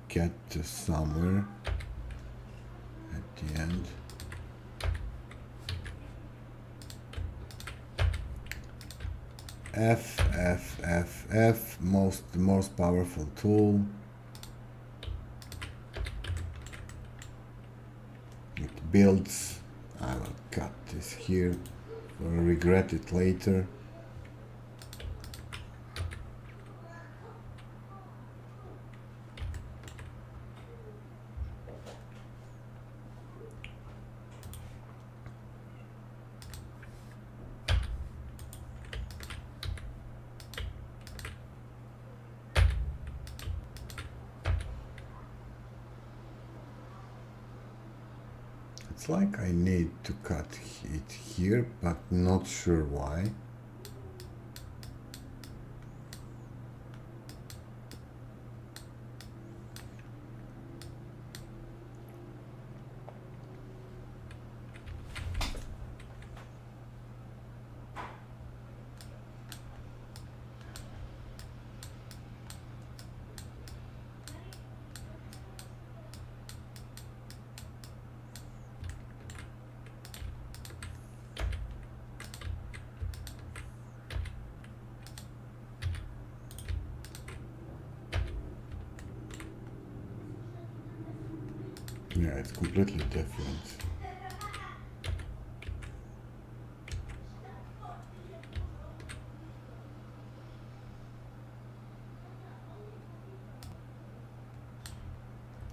A: get to somewhere at the end. F, the most powerful tool. It builds. I will cut this here. I'll regret it later. It's like I need to cut it here, but not sure why. Yeah, it's completely different.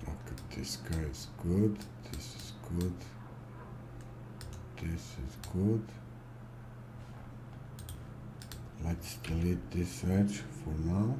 A: Okay, this guy is good, this is good, this is good. Let's delete this edge for now.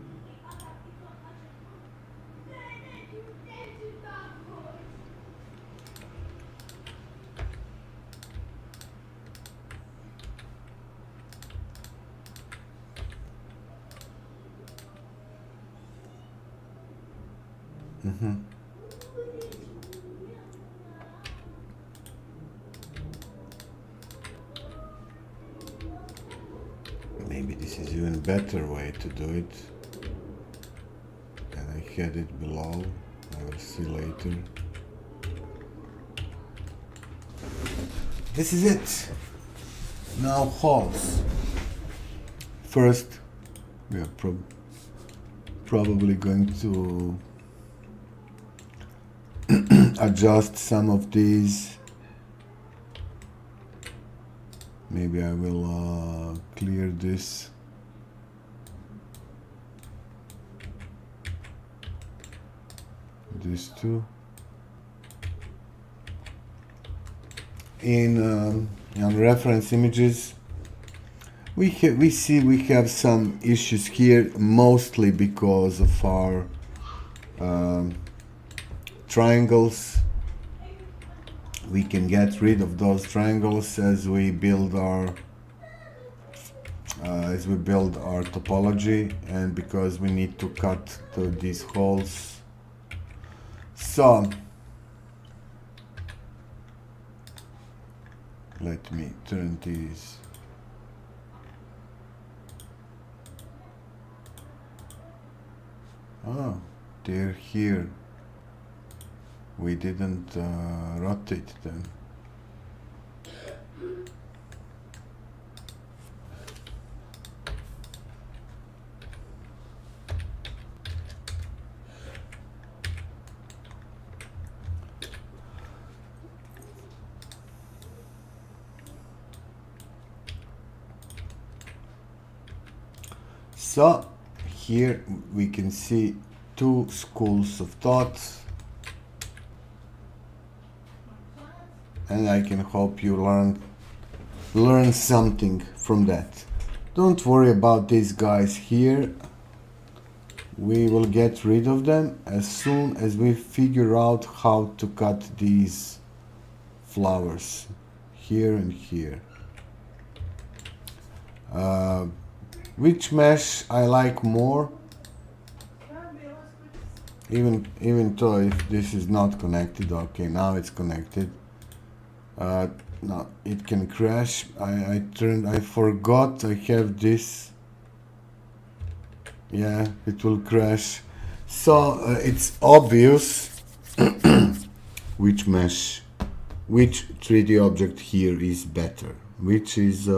A: Maybe this is even better way to do it. And I had it below. I will see later. This is it. Now holes. First, we are probably going to adjust some of these. Maybe I will clear this. This too. In reference images, we have some issues here, mostly because of our triangles. We can get rid of those triangles as we build our topology, and because we need to cut these holes. So let me turn these. Oh, they're here. We didn't rotate them. So here we can see two schools of thought, and I can hope you learn something from that. Don't worry about these guys here. We will get rid of them as soon as we figure out how to cut these flowers here and here. Which mesh I like more? Even though if this is not connected. Okay, now it's connected. No, it can crash. I forgot I have this. Yeah, it will crash. So it's obvious which mesh, which 3D object here is better, which is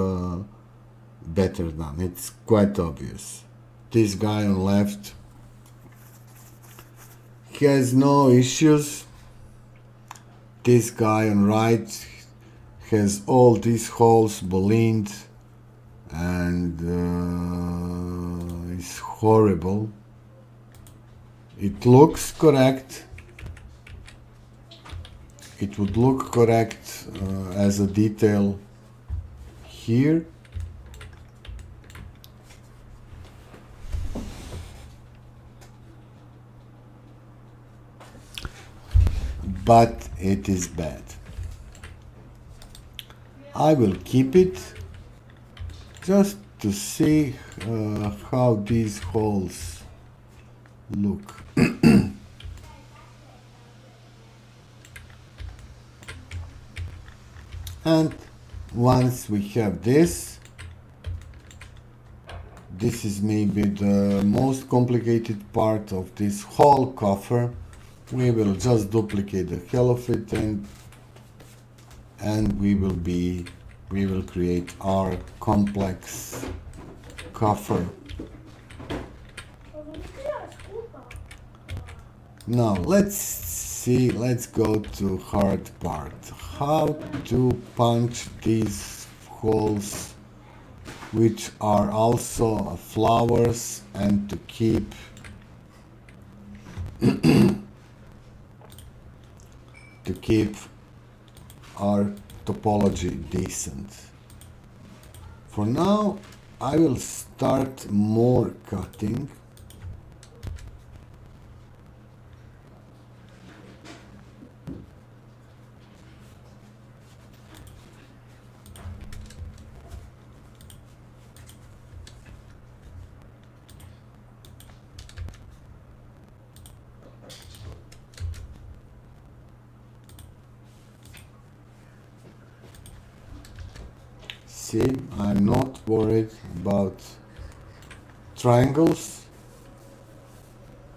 A: better done. It's quite obvious. This guy on left has no issues. This guy on right has all these holes booleaned, and it's horrible. It looks correct. It would look correct as a detail here. But it is bad. I will keep it just to see how these holes look. And once we have this, this is maybe the most complicated part of this whole coffer. We will just duplicate the hell of it, and we will create our complex coffer. Now let's go to hard part. How to punch these holes, which are also flowers, and to keep our topology decent. For now, I will start more cutting. See, I'm not worried about triangles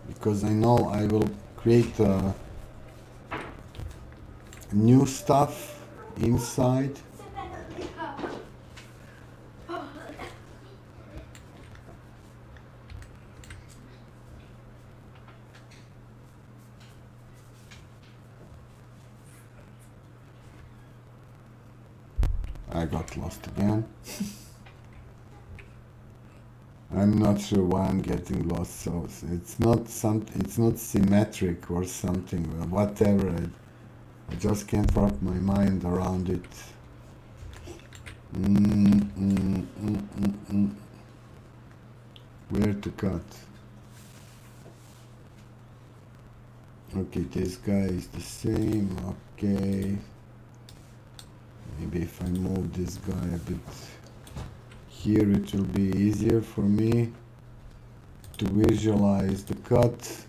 A: because I know I will create new stuff inside. I got lost again. I'm not sure why I'm getting lost. So it's not symmetric or something. Whatever. I just can't wrap my mind around it. Where to cut? Okay, this guy is the same. Okay. Maybe if I move this guy a bit here, it will be easier for me to visualize the cut.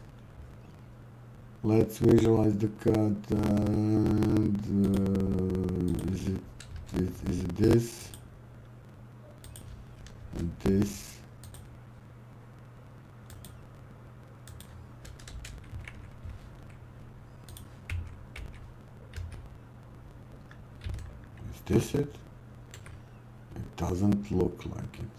A: Let's visualize the cut. And, is it this? And this? Is this it? It doesn't look like it.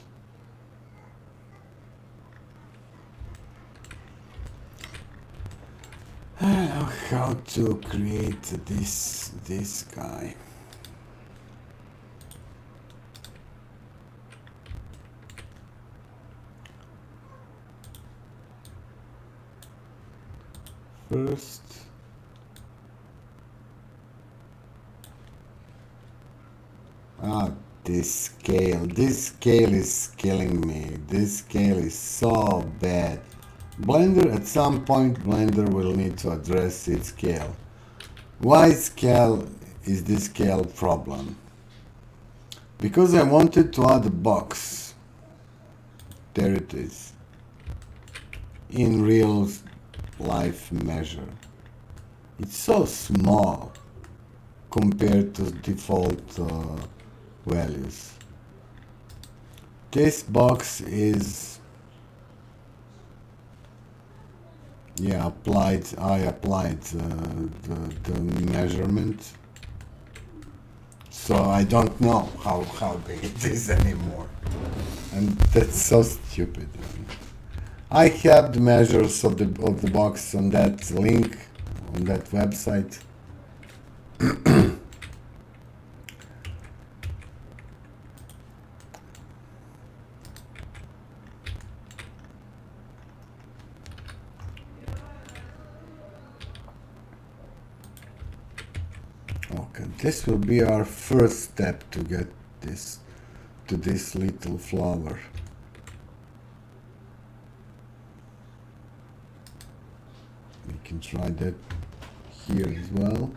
A: How to create this guy? First, this scale is killing me. This scale is so bad. Blender, at some point, Blender will need to address its scale. Why is this scale problem? Because I wanted to add a box. There it is. In real life measure. It's so small compared to default values. This box is I applied the measurement, so I don't know how big it is anymore, and that's so stupid. I have the measures of the box on that link on that website. Okay, this will be our first step to get this to this little flower. We can try that here as well.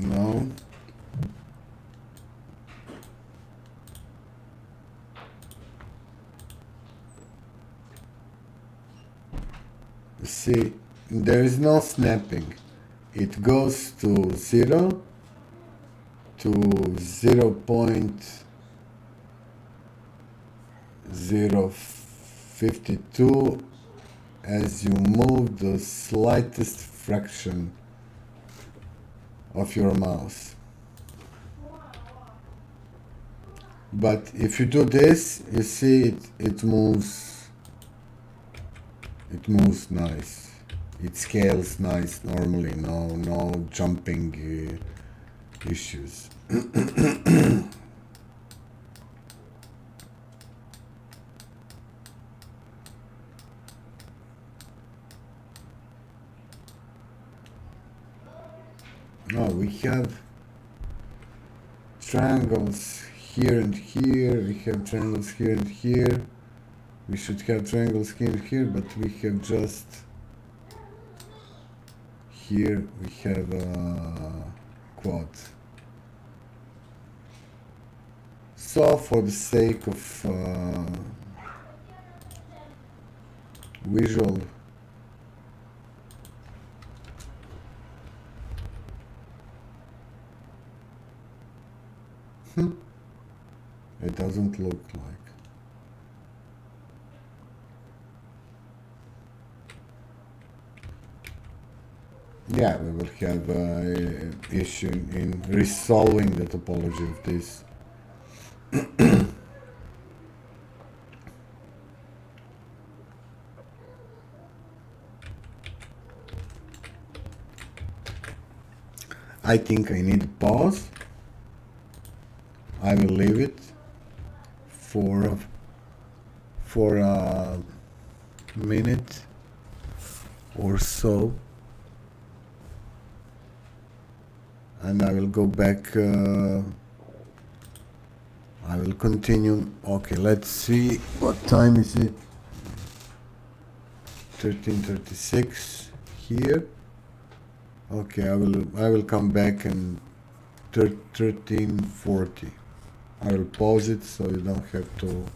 A: No. See, there is no snapping. It goes to 0 to 0.052 as you move the slightest fraction of your mouse. But if you do this, you see it moves nice. It scales nice normally, no jumping issues. No, we have triangles here and here, we have triangles here and here. We should have triangles here and here, but we have just here we have a quad. So for the sake of visual it doesn't look like. Yeah, we will have issue in resolving the topology of this. I think I need a pause. I will leave it for a minute or so, and I will go back. I will continue. Okay, let's see what time is it. 13:36 here. Okay, I will come back and 13:40. I will pause it so you don't have to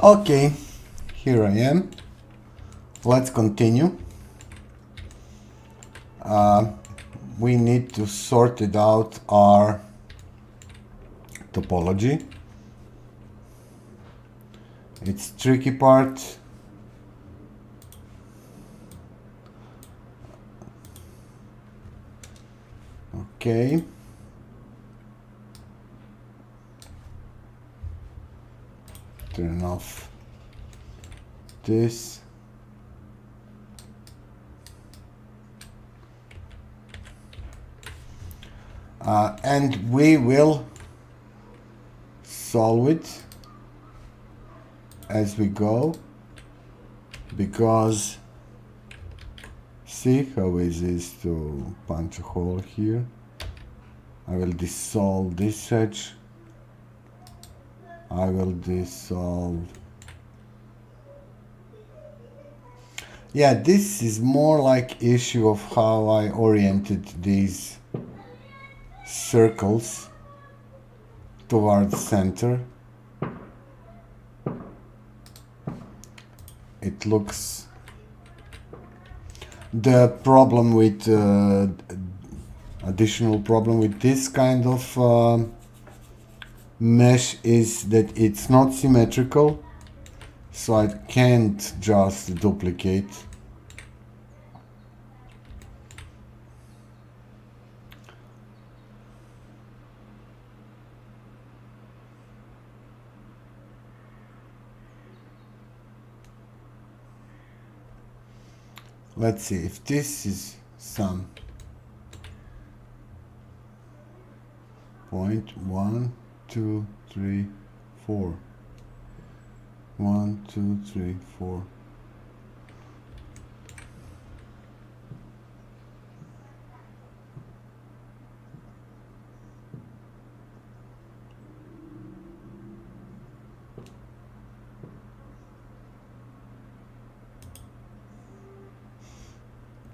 A: Okay, here I am. Let's continue. We need to sort it out our topology. It's tricky part. Okay. Turn off this. And we will solve it as we go, because see how easy it is to punch a hole here. I will dissolve this edge. I will dissolve. Yeah, this is more like issue of how I oriented these circles towards center. It looks, the problem with additional problem with this kind of mesh is that it's not symmetrical, so I can't just duplicate. Let's see if this is some point 1, 2, 3, 4. 1, 2, 3, 4.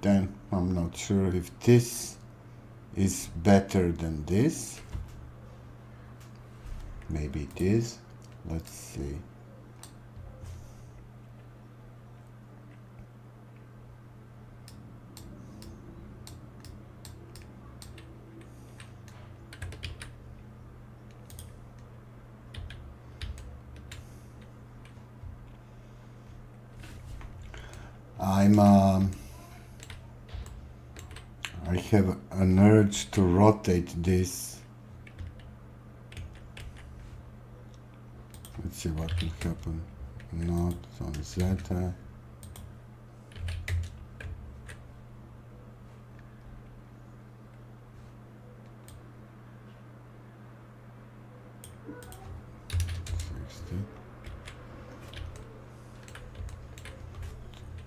A: Then I'm not sure if this is better than this. Maybe it is. Let's see. I have an urge to rotate this. Let's see what will happen. Not on zeta.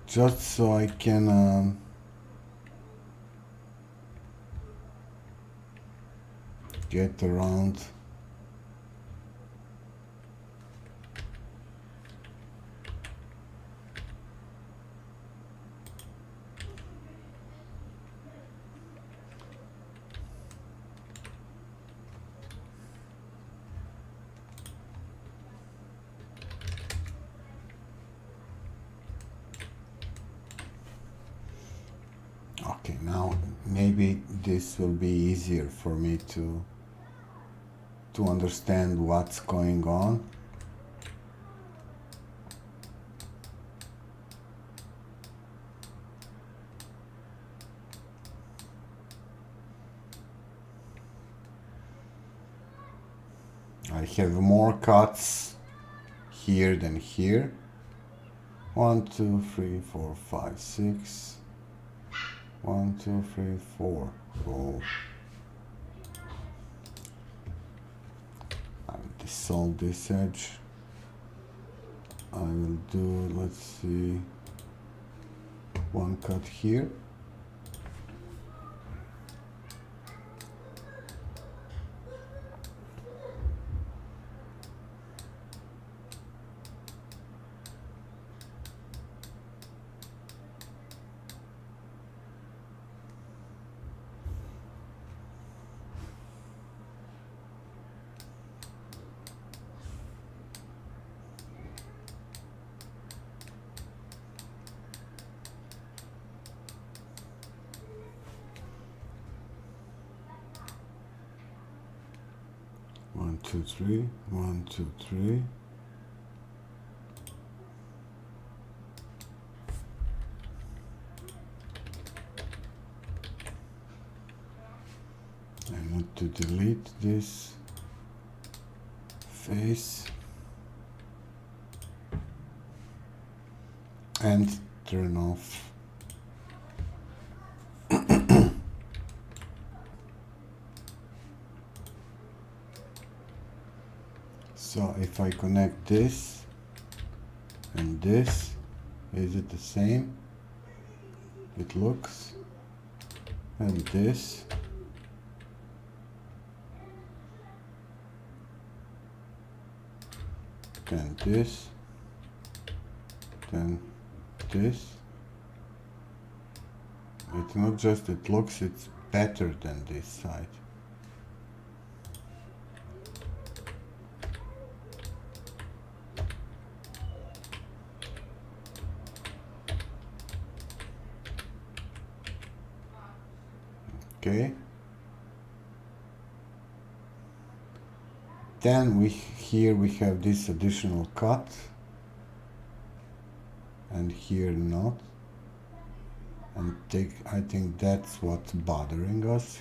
A: Just so I can get around. Okay, now maybe this will be easier for me to understand what's going on. I have more cuts here than here. 1, 2, 3, 4, 5, 6. 1, 2, 3, 4. Oh. I'll dissolve this edge. I will do, let's see, one cut here. 1, 2, 3, 1, 2, 3. I need to delete this face and turn off so if I connect this and this, is it the same? It looks. And this, then this, then this. It's not just it looks, it's better than this side. Okay. Then here we have this additional cut, and here not. And I think that's what's bothering us.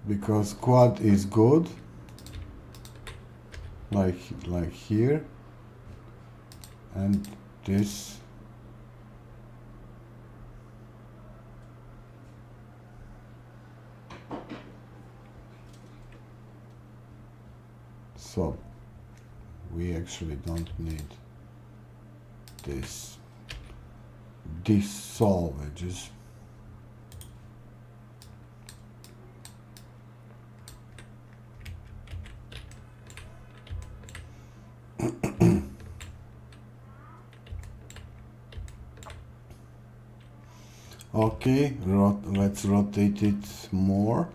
A: Because quad is good, like here, and this. So we actually don't need these saw wedges. Okay, let's rotate it more.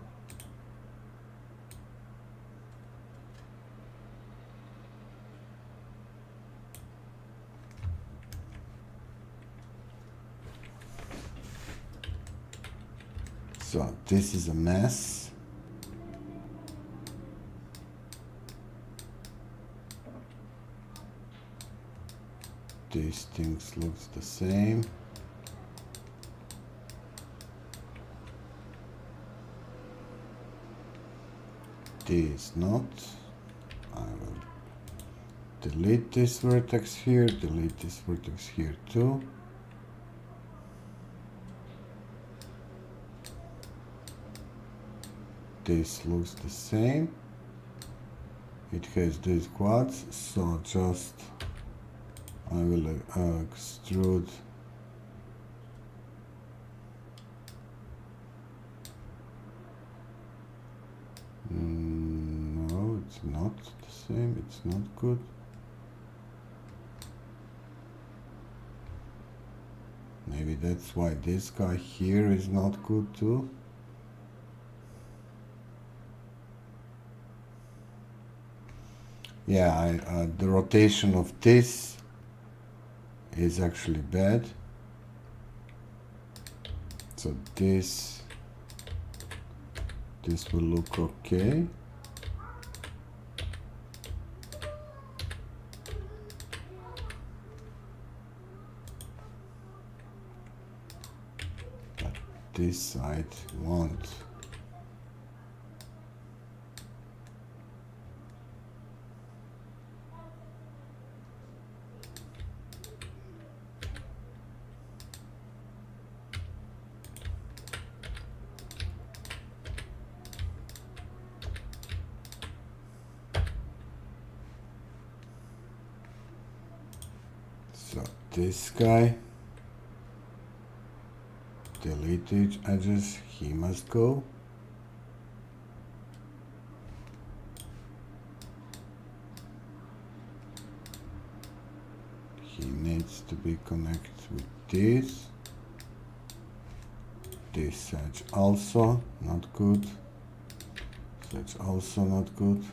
A: So this is a mess. These things looks the same. This not. I will delete this vertex here, delete this vertex here too. This looks the same. It has these quads, so just I will extrude no, it's not the same, it's not good. Maybe that's why this guy here is not good too. Yeah, the rotation of this is actually bad. So this will look okay. But this side won't. So this guy, delete edges, he must go. He needs to be connected with this. This edge also not good. This edge also not good.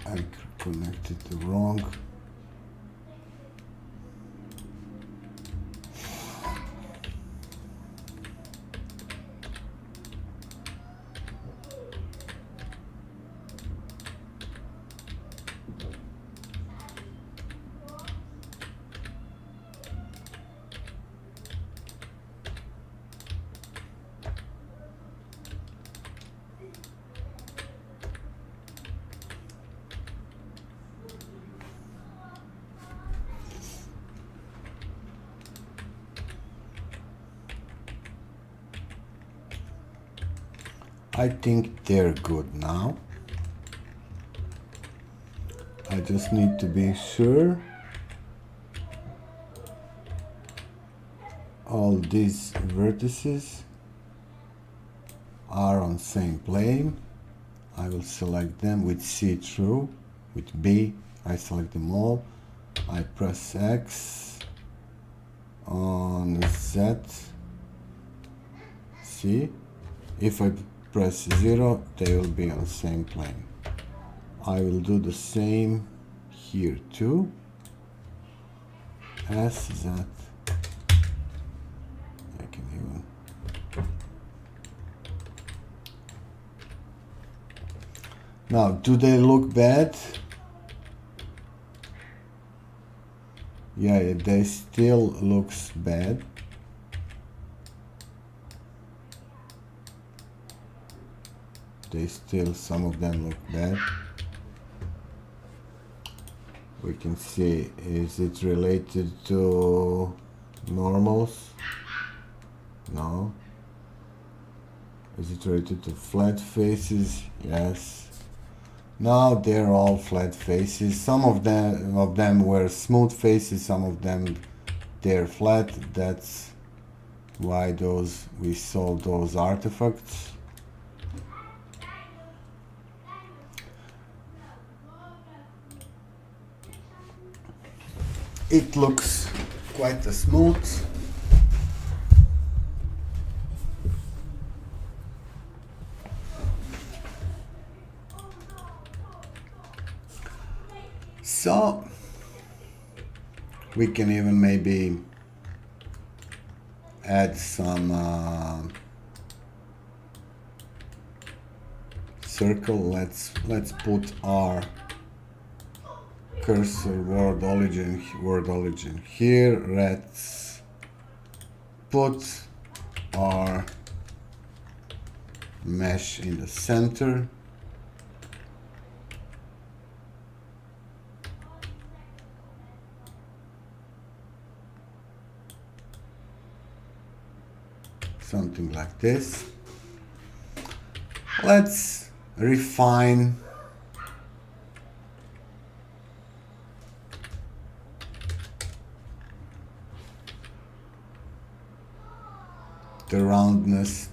A: I connected the wrong. I think they're good now. I just need to be sure all these vertices are on same plane. I will select them with C true, with B, I select them all. I press X on Z, see? If I press 0, they will be on the same plane. I will do the same here too. S, Z. I can even. Now, do they look bad? Yeah, they still looks bad. They still, some of them look bad. We can see, is it related to normals? No. Is it related to flat faces? Yes. Now they're all flat faces. Some of them were smooth faces, some of them they're flat. That's why we saw those artifacts. It looks quite smooth. So we can even maybe add some circle. Let's put our cursor word origin here. Let's put our mesh in the center. Something like this. Let's refine the roundness.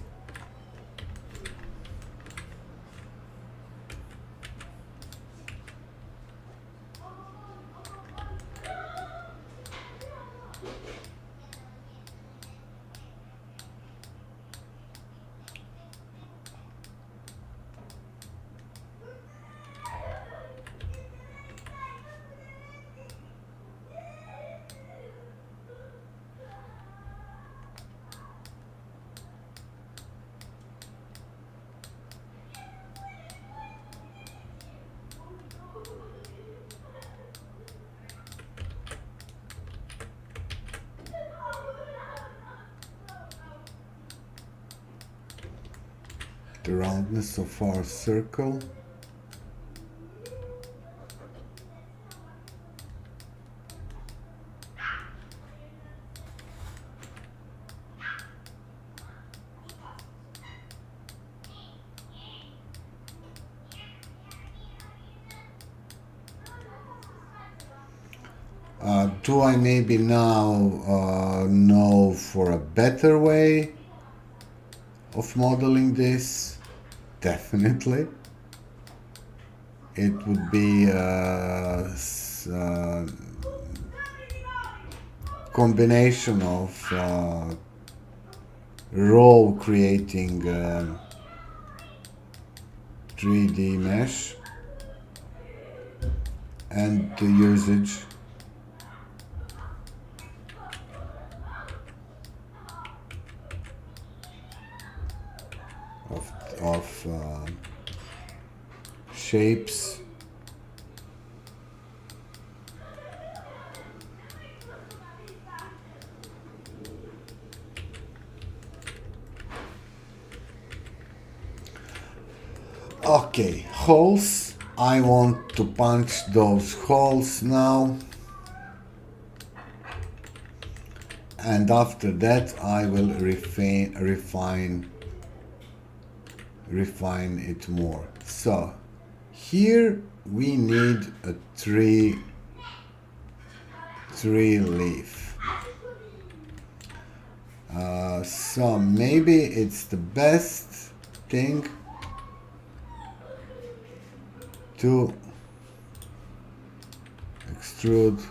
A: The roundness of our circle. Do I maybe now know for a better way of modeling this? Definitely. It would be a combination of row creating 3D mesh and the usage of shapes Okay, holes. I want to punch those holes now. And after that I will refine it more. So here we need a tree leaf. So maybe it's the best thing to extrude,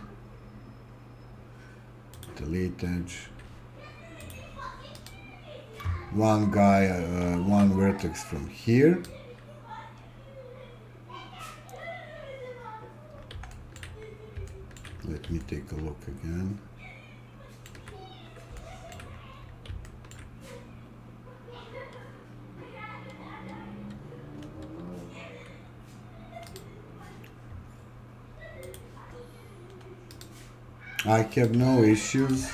A: delete edge, one vertex from here, let me take a look again. I have no issues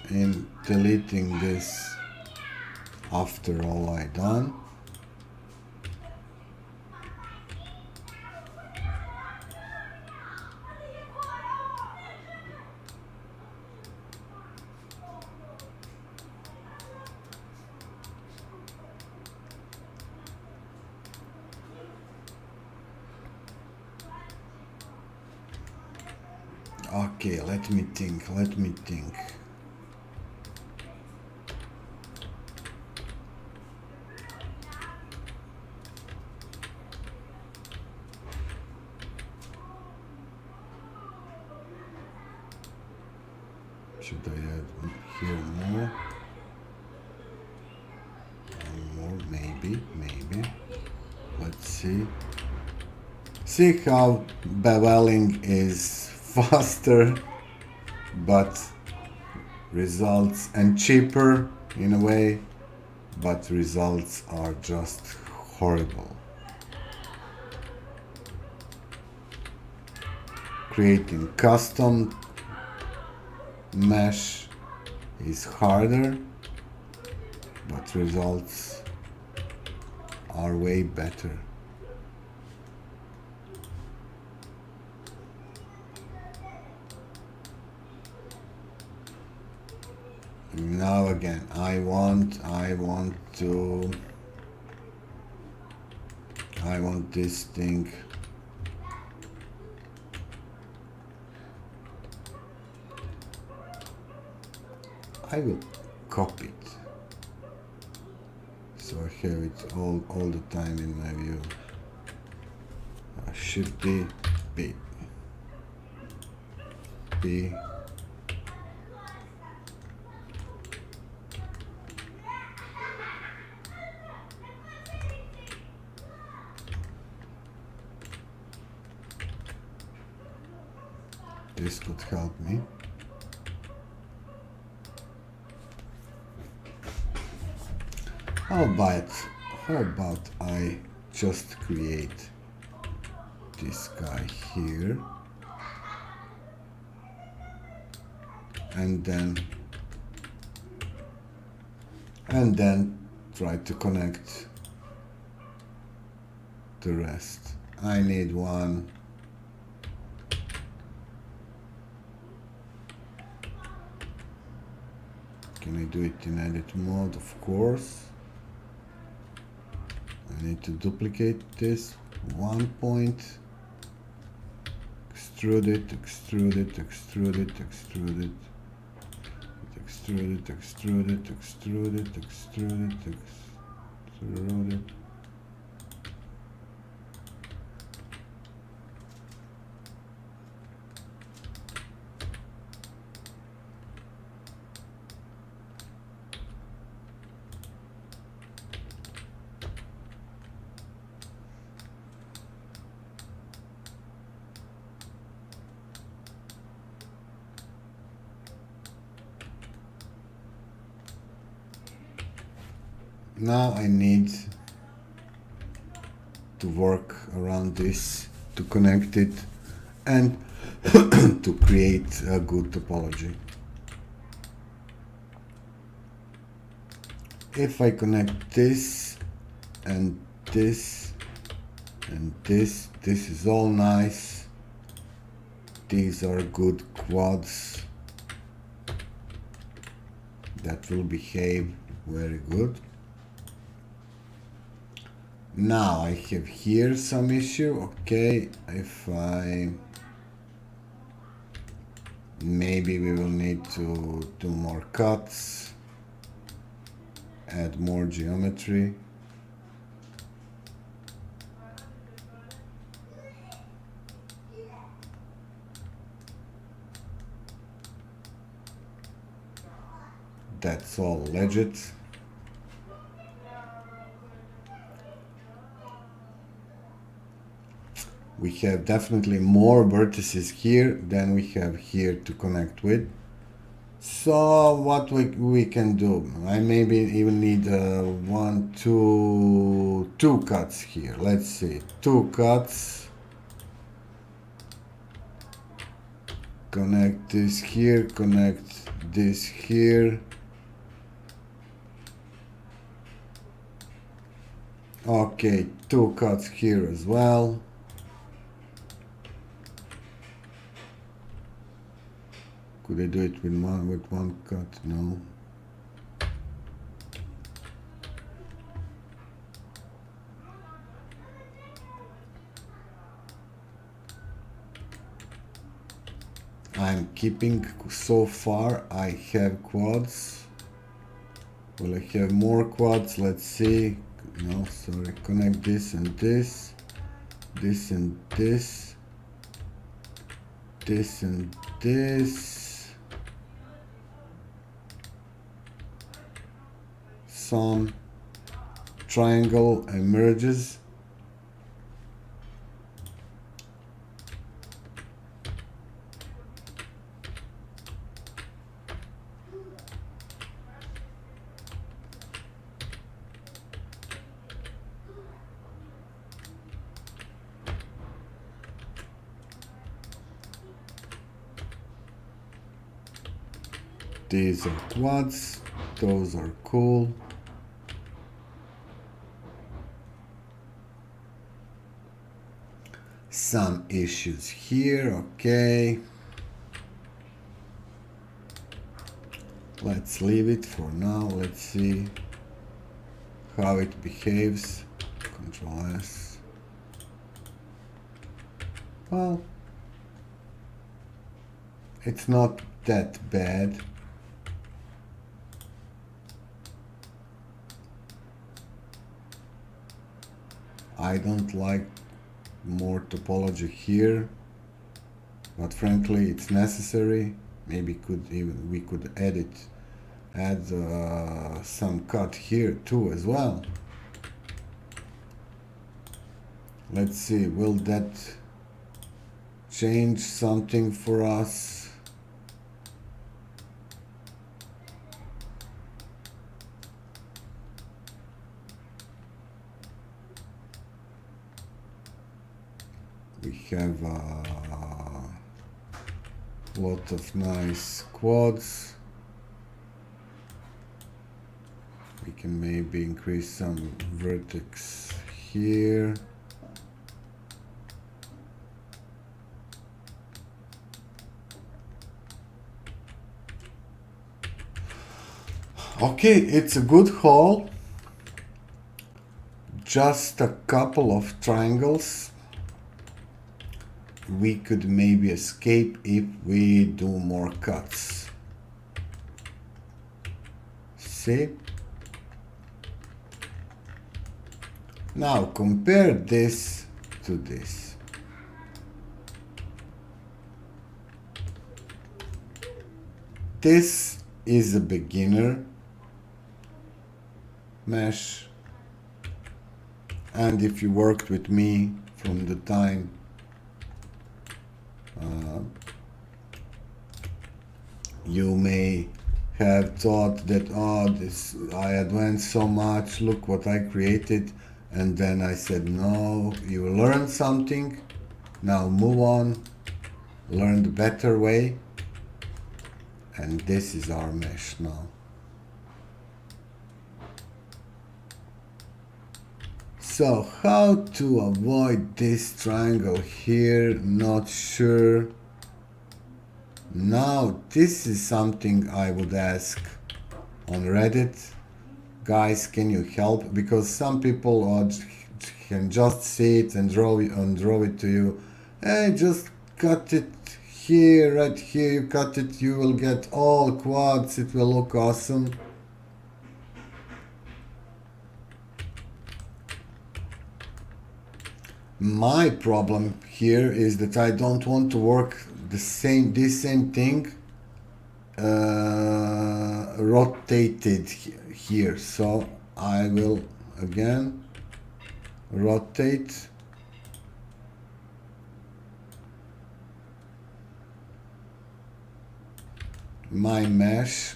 A: in deleting this after all I done. Okay, let me think. Should I add here more? More, maybe. Let's see. See how beveling is faster, but results, and cheaper in a way, but results are just horrible. Creating custom mesh is harder, but results are way better. Now again, I want this thing I will copy it so I have it all the time in my view. Shift D, P. This could help me. How about I just create this guy here and then try to connect the rest. I need one. Can I do it in edit mode? Of course. I need to duplicate this 1 point, extrude it, extrude it, extrude it, extrude it, extrude it, extrude it, extrude it, extrude it, extrude it. Now I need to work around this to connect it and to create a good topology. If I connect this and this and this is all nice. These are good quads that will behave very good. Now I have here some issue. Okay, if I maybe we will need to do more cuts, add more geometry. That's all legit. We have definitely more vertices here than we have here to connect with. So what we can do, I maybe even need two cuts here. Let's see, 2 cuts. Connect this here, connect this here. Okay, 2 cuts here as well. Could I do it with one cut? No. I'm keeping so far. I have quads. Will I have more quads? Let's see. No, sorry. Connect this and this. This and this. This and this. Some triangle emerges. These are quads, those are cool. Some issues here, okay. Let's leave it for now. Let's see how it behaves. Control S. Well, it's not that bad. I don't like more topology here, but frankly it's necessary. Maybe we could add some cut here too as well. Let's see, will that change something for us? We have a lot of nice quads. We can maybe increase some vertex here. Okay, it's a good haul. Just a couple of triangles. We could maybe escape if we do more cuts. See? Now compare this to this. This is a beginner mesh, and if you worked with me from the time you may have thought that, oh, this, I advanced so much, look what I created, and then I said, no, you learned something, now move on, learn the better way, and this is our mesh now. So how to avoid this triangle here, not sure. Now this is something I would ask on Reddit. Guys, can you help? Because some people can just see it and draw it to you. Hey, just cut it here, right here, you cut it, you will get all quads, it will look awesome. My problem here is that I don't want to work this same thing rotated here, so I will again rotate my mesh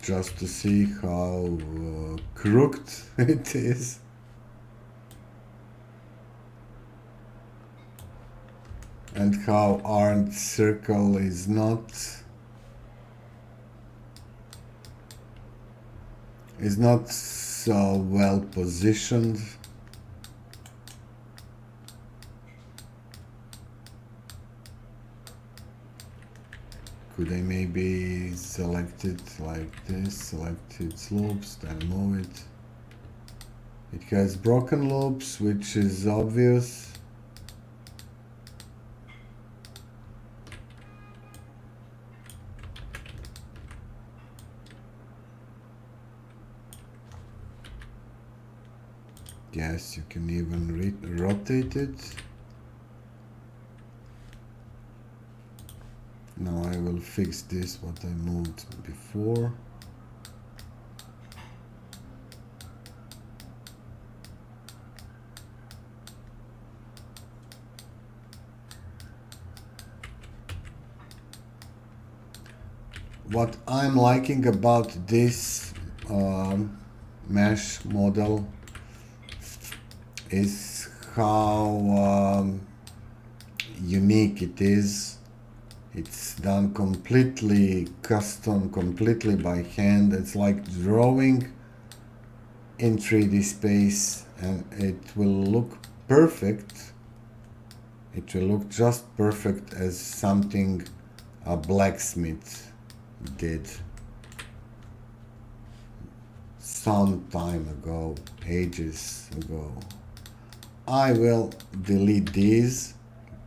A: just to see how crooked it is. And how our circle is not so well positioned. Could I maybe select it like this, select its loops, then move it? It has broken loops, which is obvious. Yes, you can even rotate it. Now I will fix this, what I moved before. What I'm liking about this mesh model is how unique it is. It's done completely custom, completely by hand. It's like drawing in 3D space, and it will look perfect. It will look just perfect as something a blacksmith did some time ago, ages ago. I will delete these.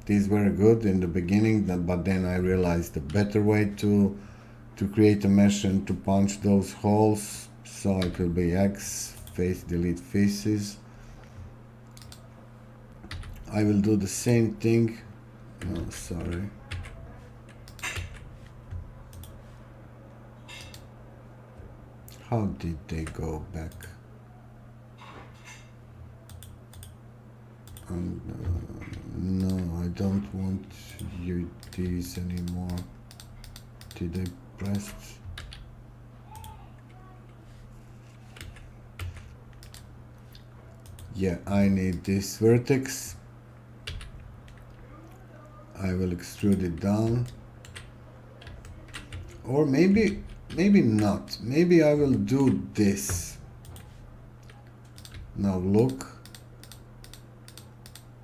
A: These were good in the beginning, but then I realized a better way to create a mesh and to punch those holes. So it will be X, face, delete faces. I will do the same thing. Oh, sorry. How did they go back? And no, I don't want you these anymore. Did I press? Yeah, I need this vertex. I will extrude it down. Or maybe not. Maybe I will do this. Now look.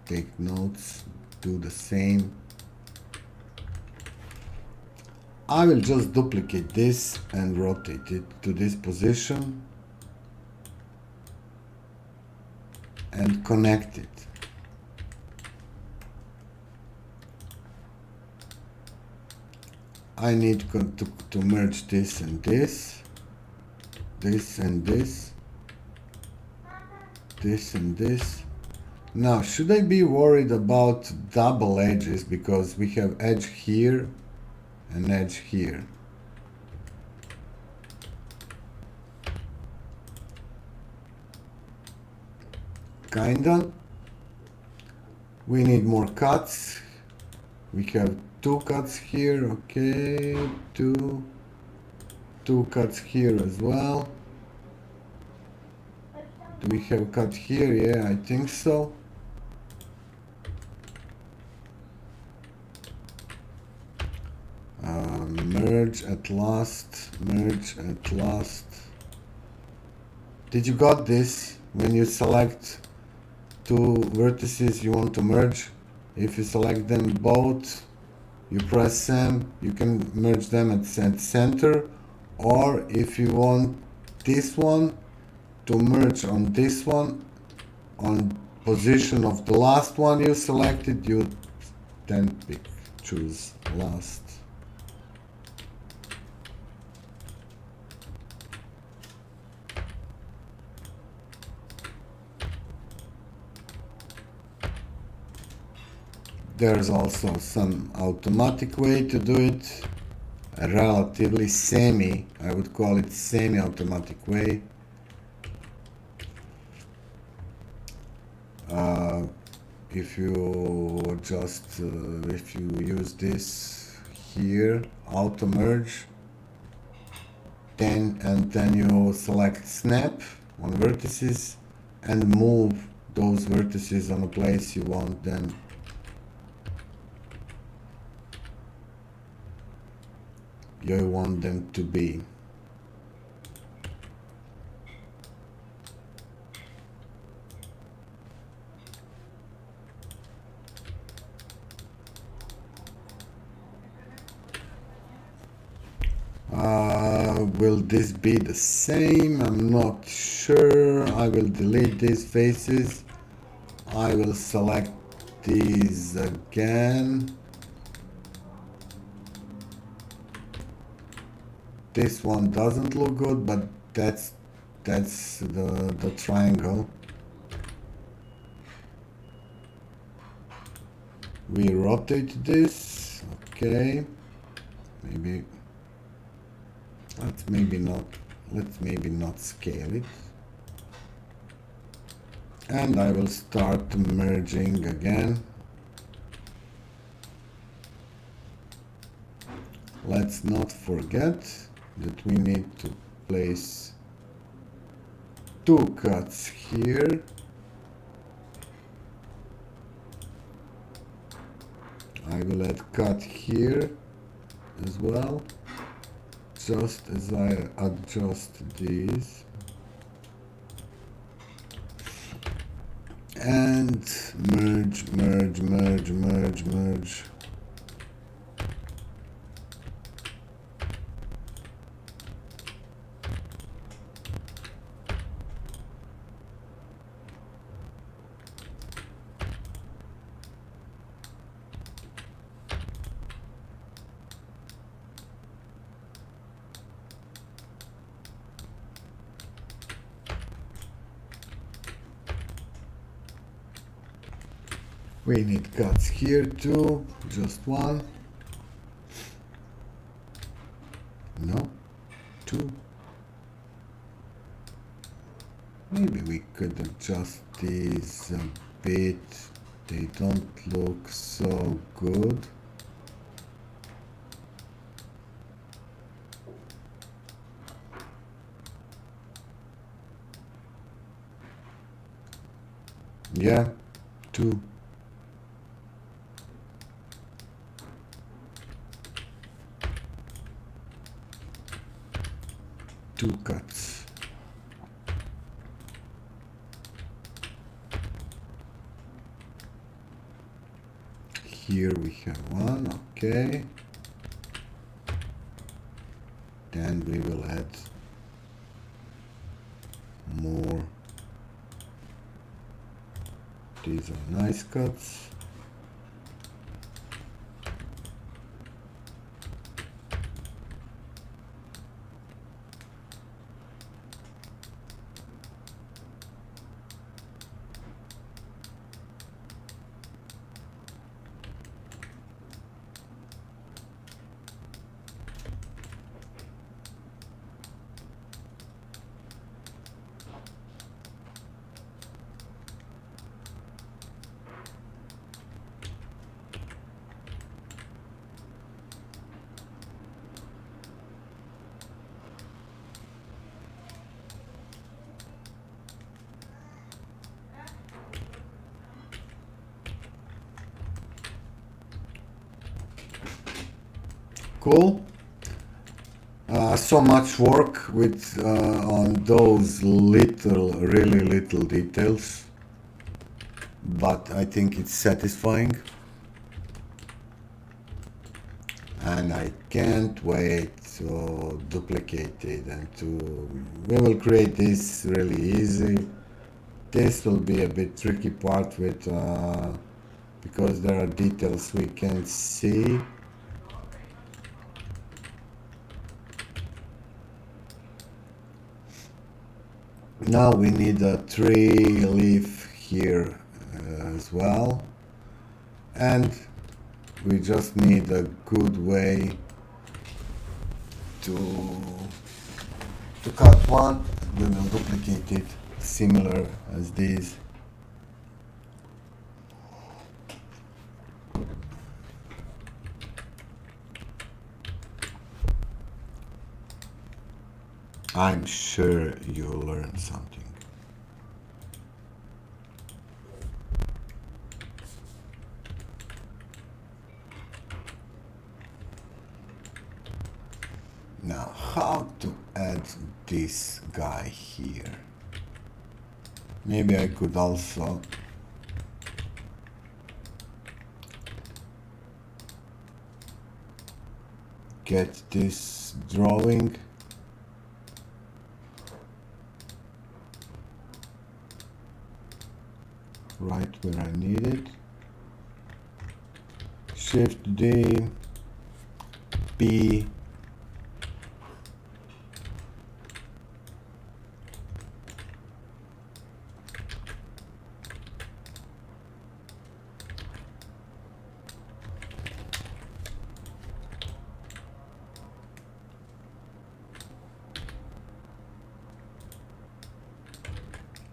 A: Take notes. Do the same. I will just duplicate this and rotate it to this position. And connect it. I need to merge this and this, this and this, this and this. Now, should I be worried about double edges, because we have edge here and edge here? kinda. We need more cuts. We have 2 cuts here, okay, two cuts here as well. Do we have a cut here? Yeah, I think so. Merge at last, merge at last. Did you got this? When you select 2 vertices you want to merge, if you select them both, you press M, you can merge them at center, or if you want this one to merge on this one, on position of the last one you selected, you then choose last. There's also some automatic way to do it, a relatively I would call it semi-automatic way. If you just if you use this here, auto merge, then you select snap on vertices and move those vertices on a place you want them to be. Will this be the same? I'm not sure. I will delete these faces. I will select these again. This one doesn't look good, but that's the triangle. We rotate this. Okay. Let's maybe not scale it. And I will start merging again. Let's not forget that we need to place 2 cuts here. I will add cut here as well, just as I adjust these. And merge, merge, merge, merge, merge. We need cuts here too, just 1. No, 2. Maybe we could adjust these a bit. They don't look so good. Yeah, 2. Two cuts. Here we have 1, okay. Then we will add more. These are nice cuts. cool. So much work with on those really little details, but I think it's satisfying, and I can't wait to duplicate it and we will create this really easy. This will be a bit tricky part with because there are details we can't see. Now we need a tree leaf here as well, and we just need a good way to cut one. We will duplicate it similar as these. I'm sure you'll learn something. Now, how to add this guy here? Maybe I could also get this drawing right where I need it. Shift D, P,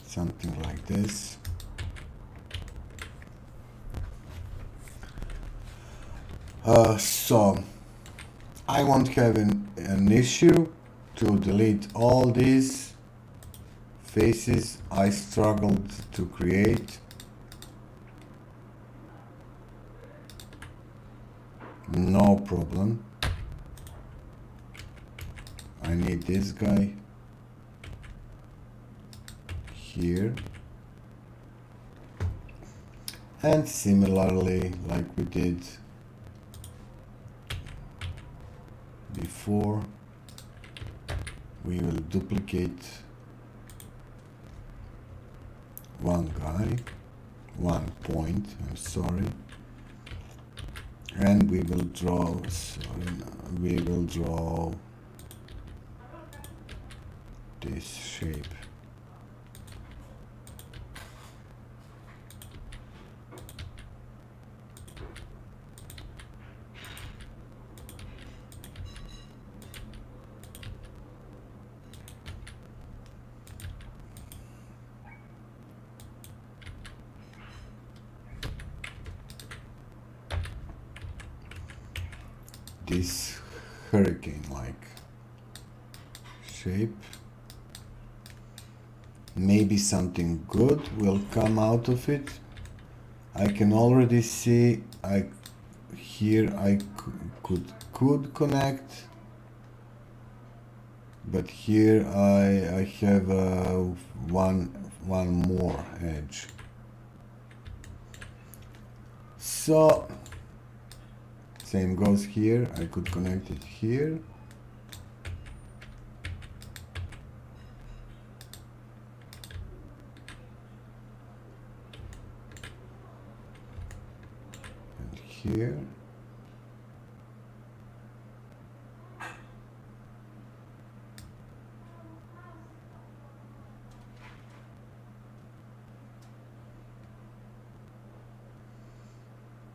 A: something like this. So I won't have an issue to delete all these faces I struggled to create. No problem. I need this guy here, and similarly like we did before, we will duplicate one guy, 1 point, I'm sorry, and we will draw, this shape. This hurricane-like shape. Maybe something good will come out of it. I can already see here I could connect, but here I have one more edge. So same goes here. I could connect it here. And here.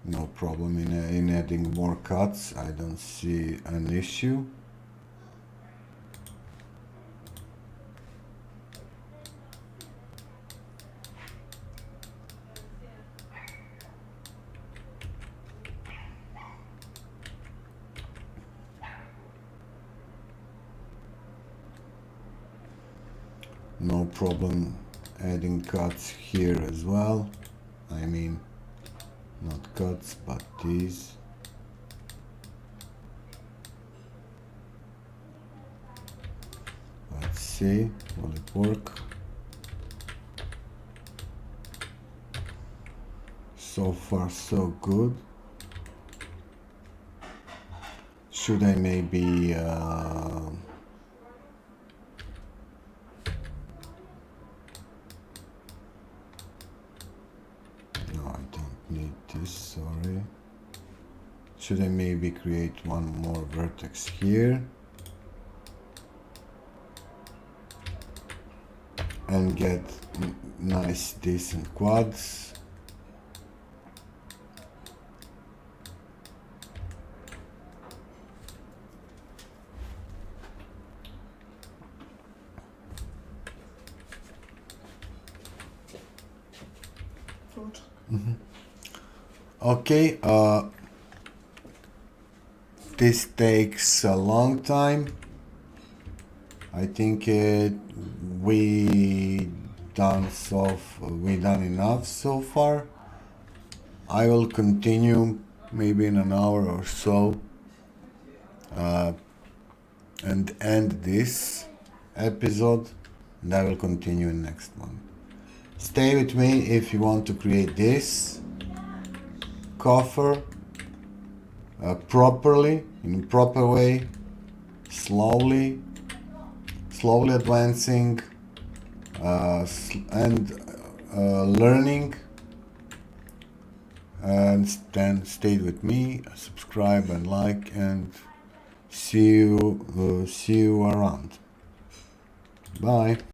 A: No problem in adding more cuts. I don't see an issue. No problem adding cuts here as well. I mean, not cuts, but these. see, will it work? So far so good. Should I maybe no, I don't need this, sorry. Should I maybe create one more vertex here and get nice decent quads? Okay, this takes a long time. I think we done enough so far. I will continue maybe in an hour or so and end this episode, and I will continue in next one. Stay with me if you want to create this coffer properly, in a proper way, slowly advancing and learning. And then stay with me, subscribe and like, and see you around. Bye.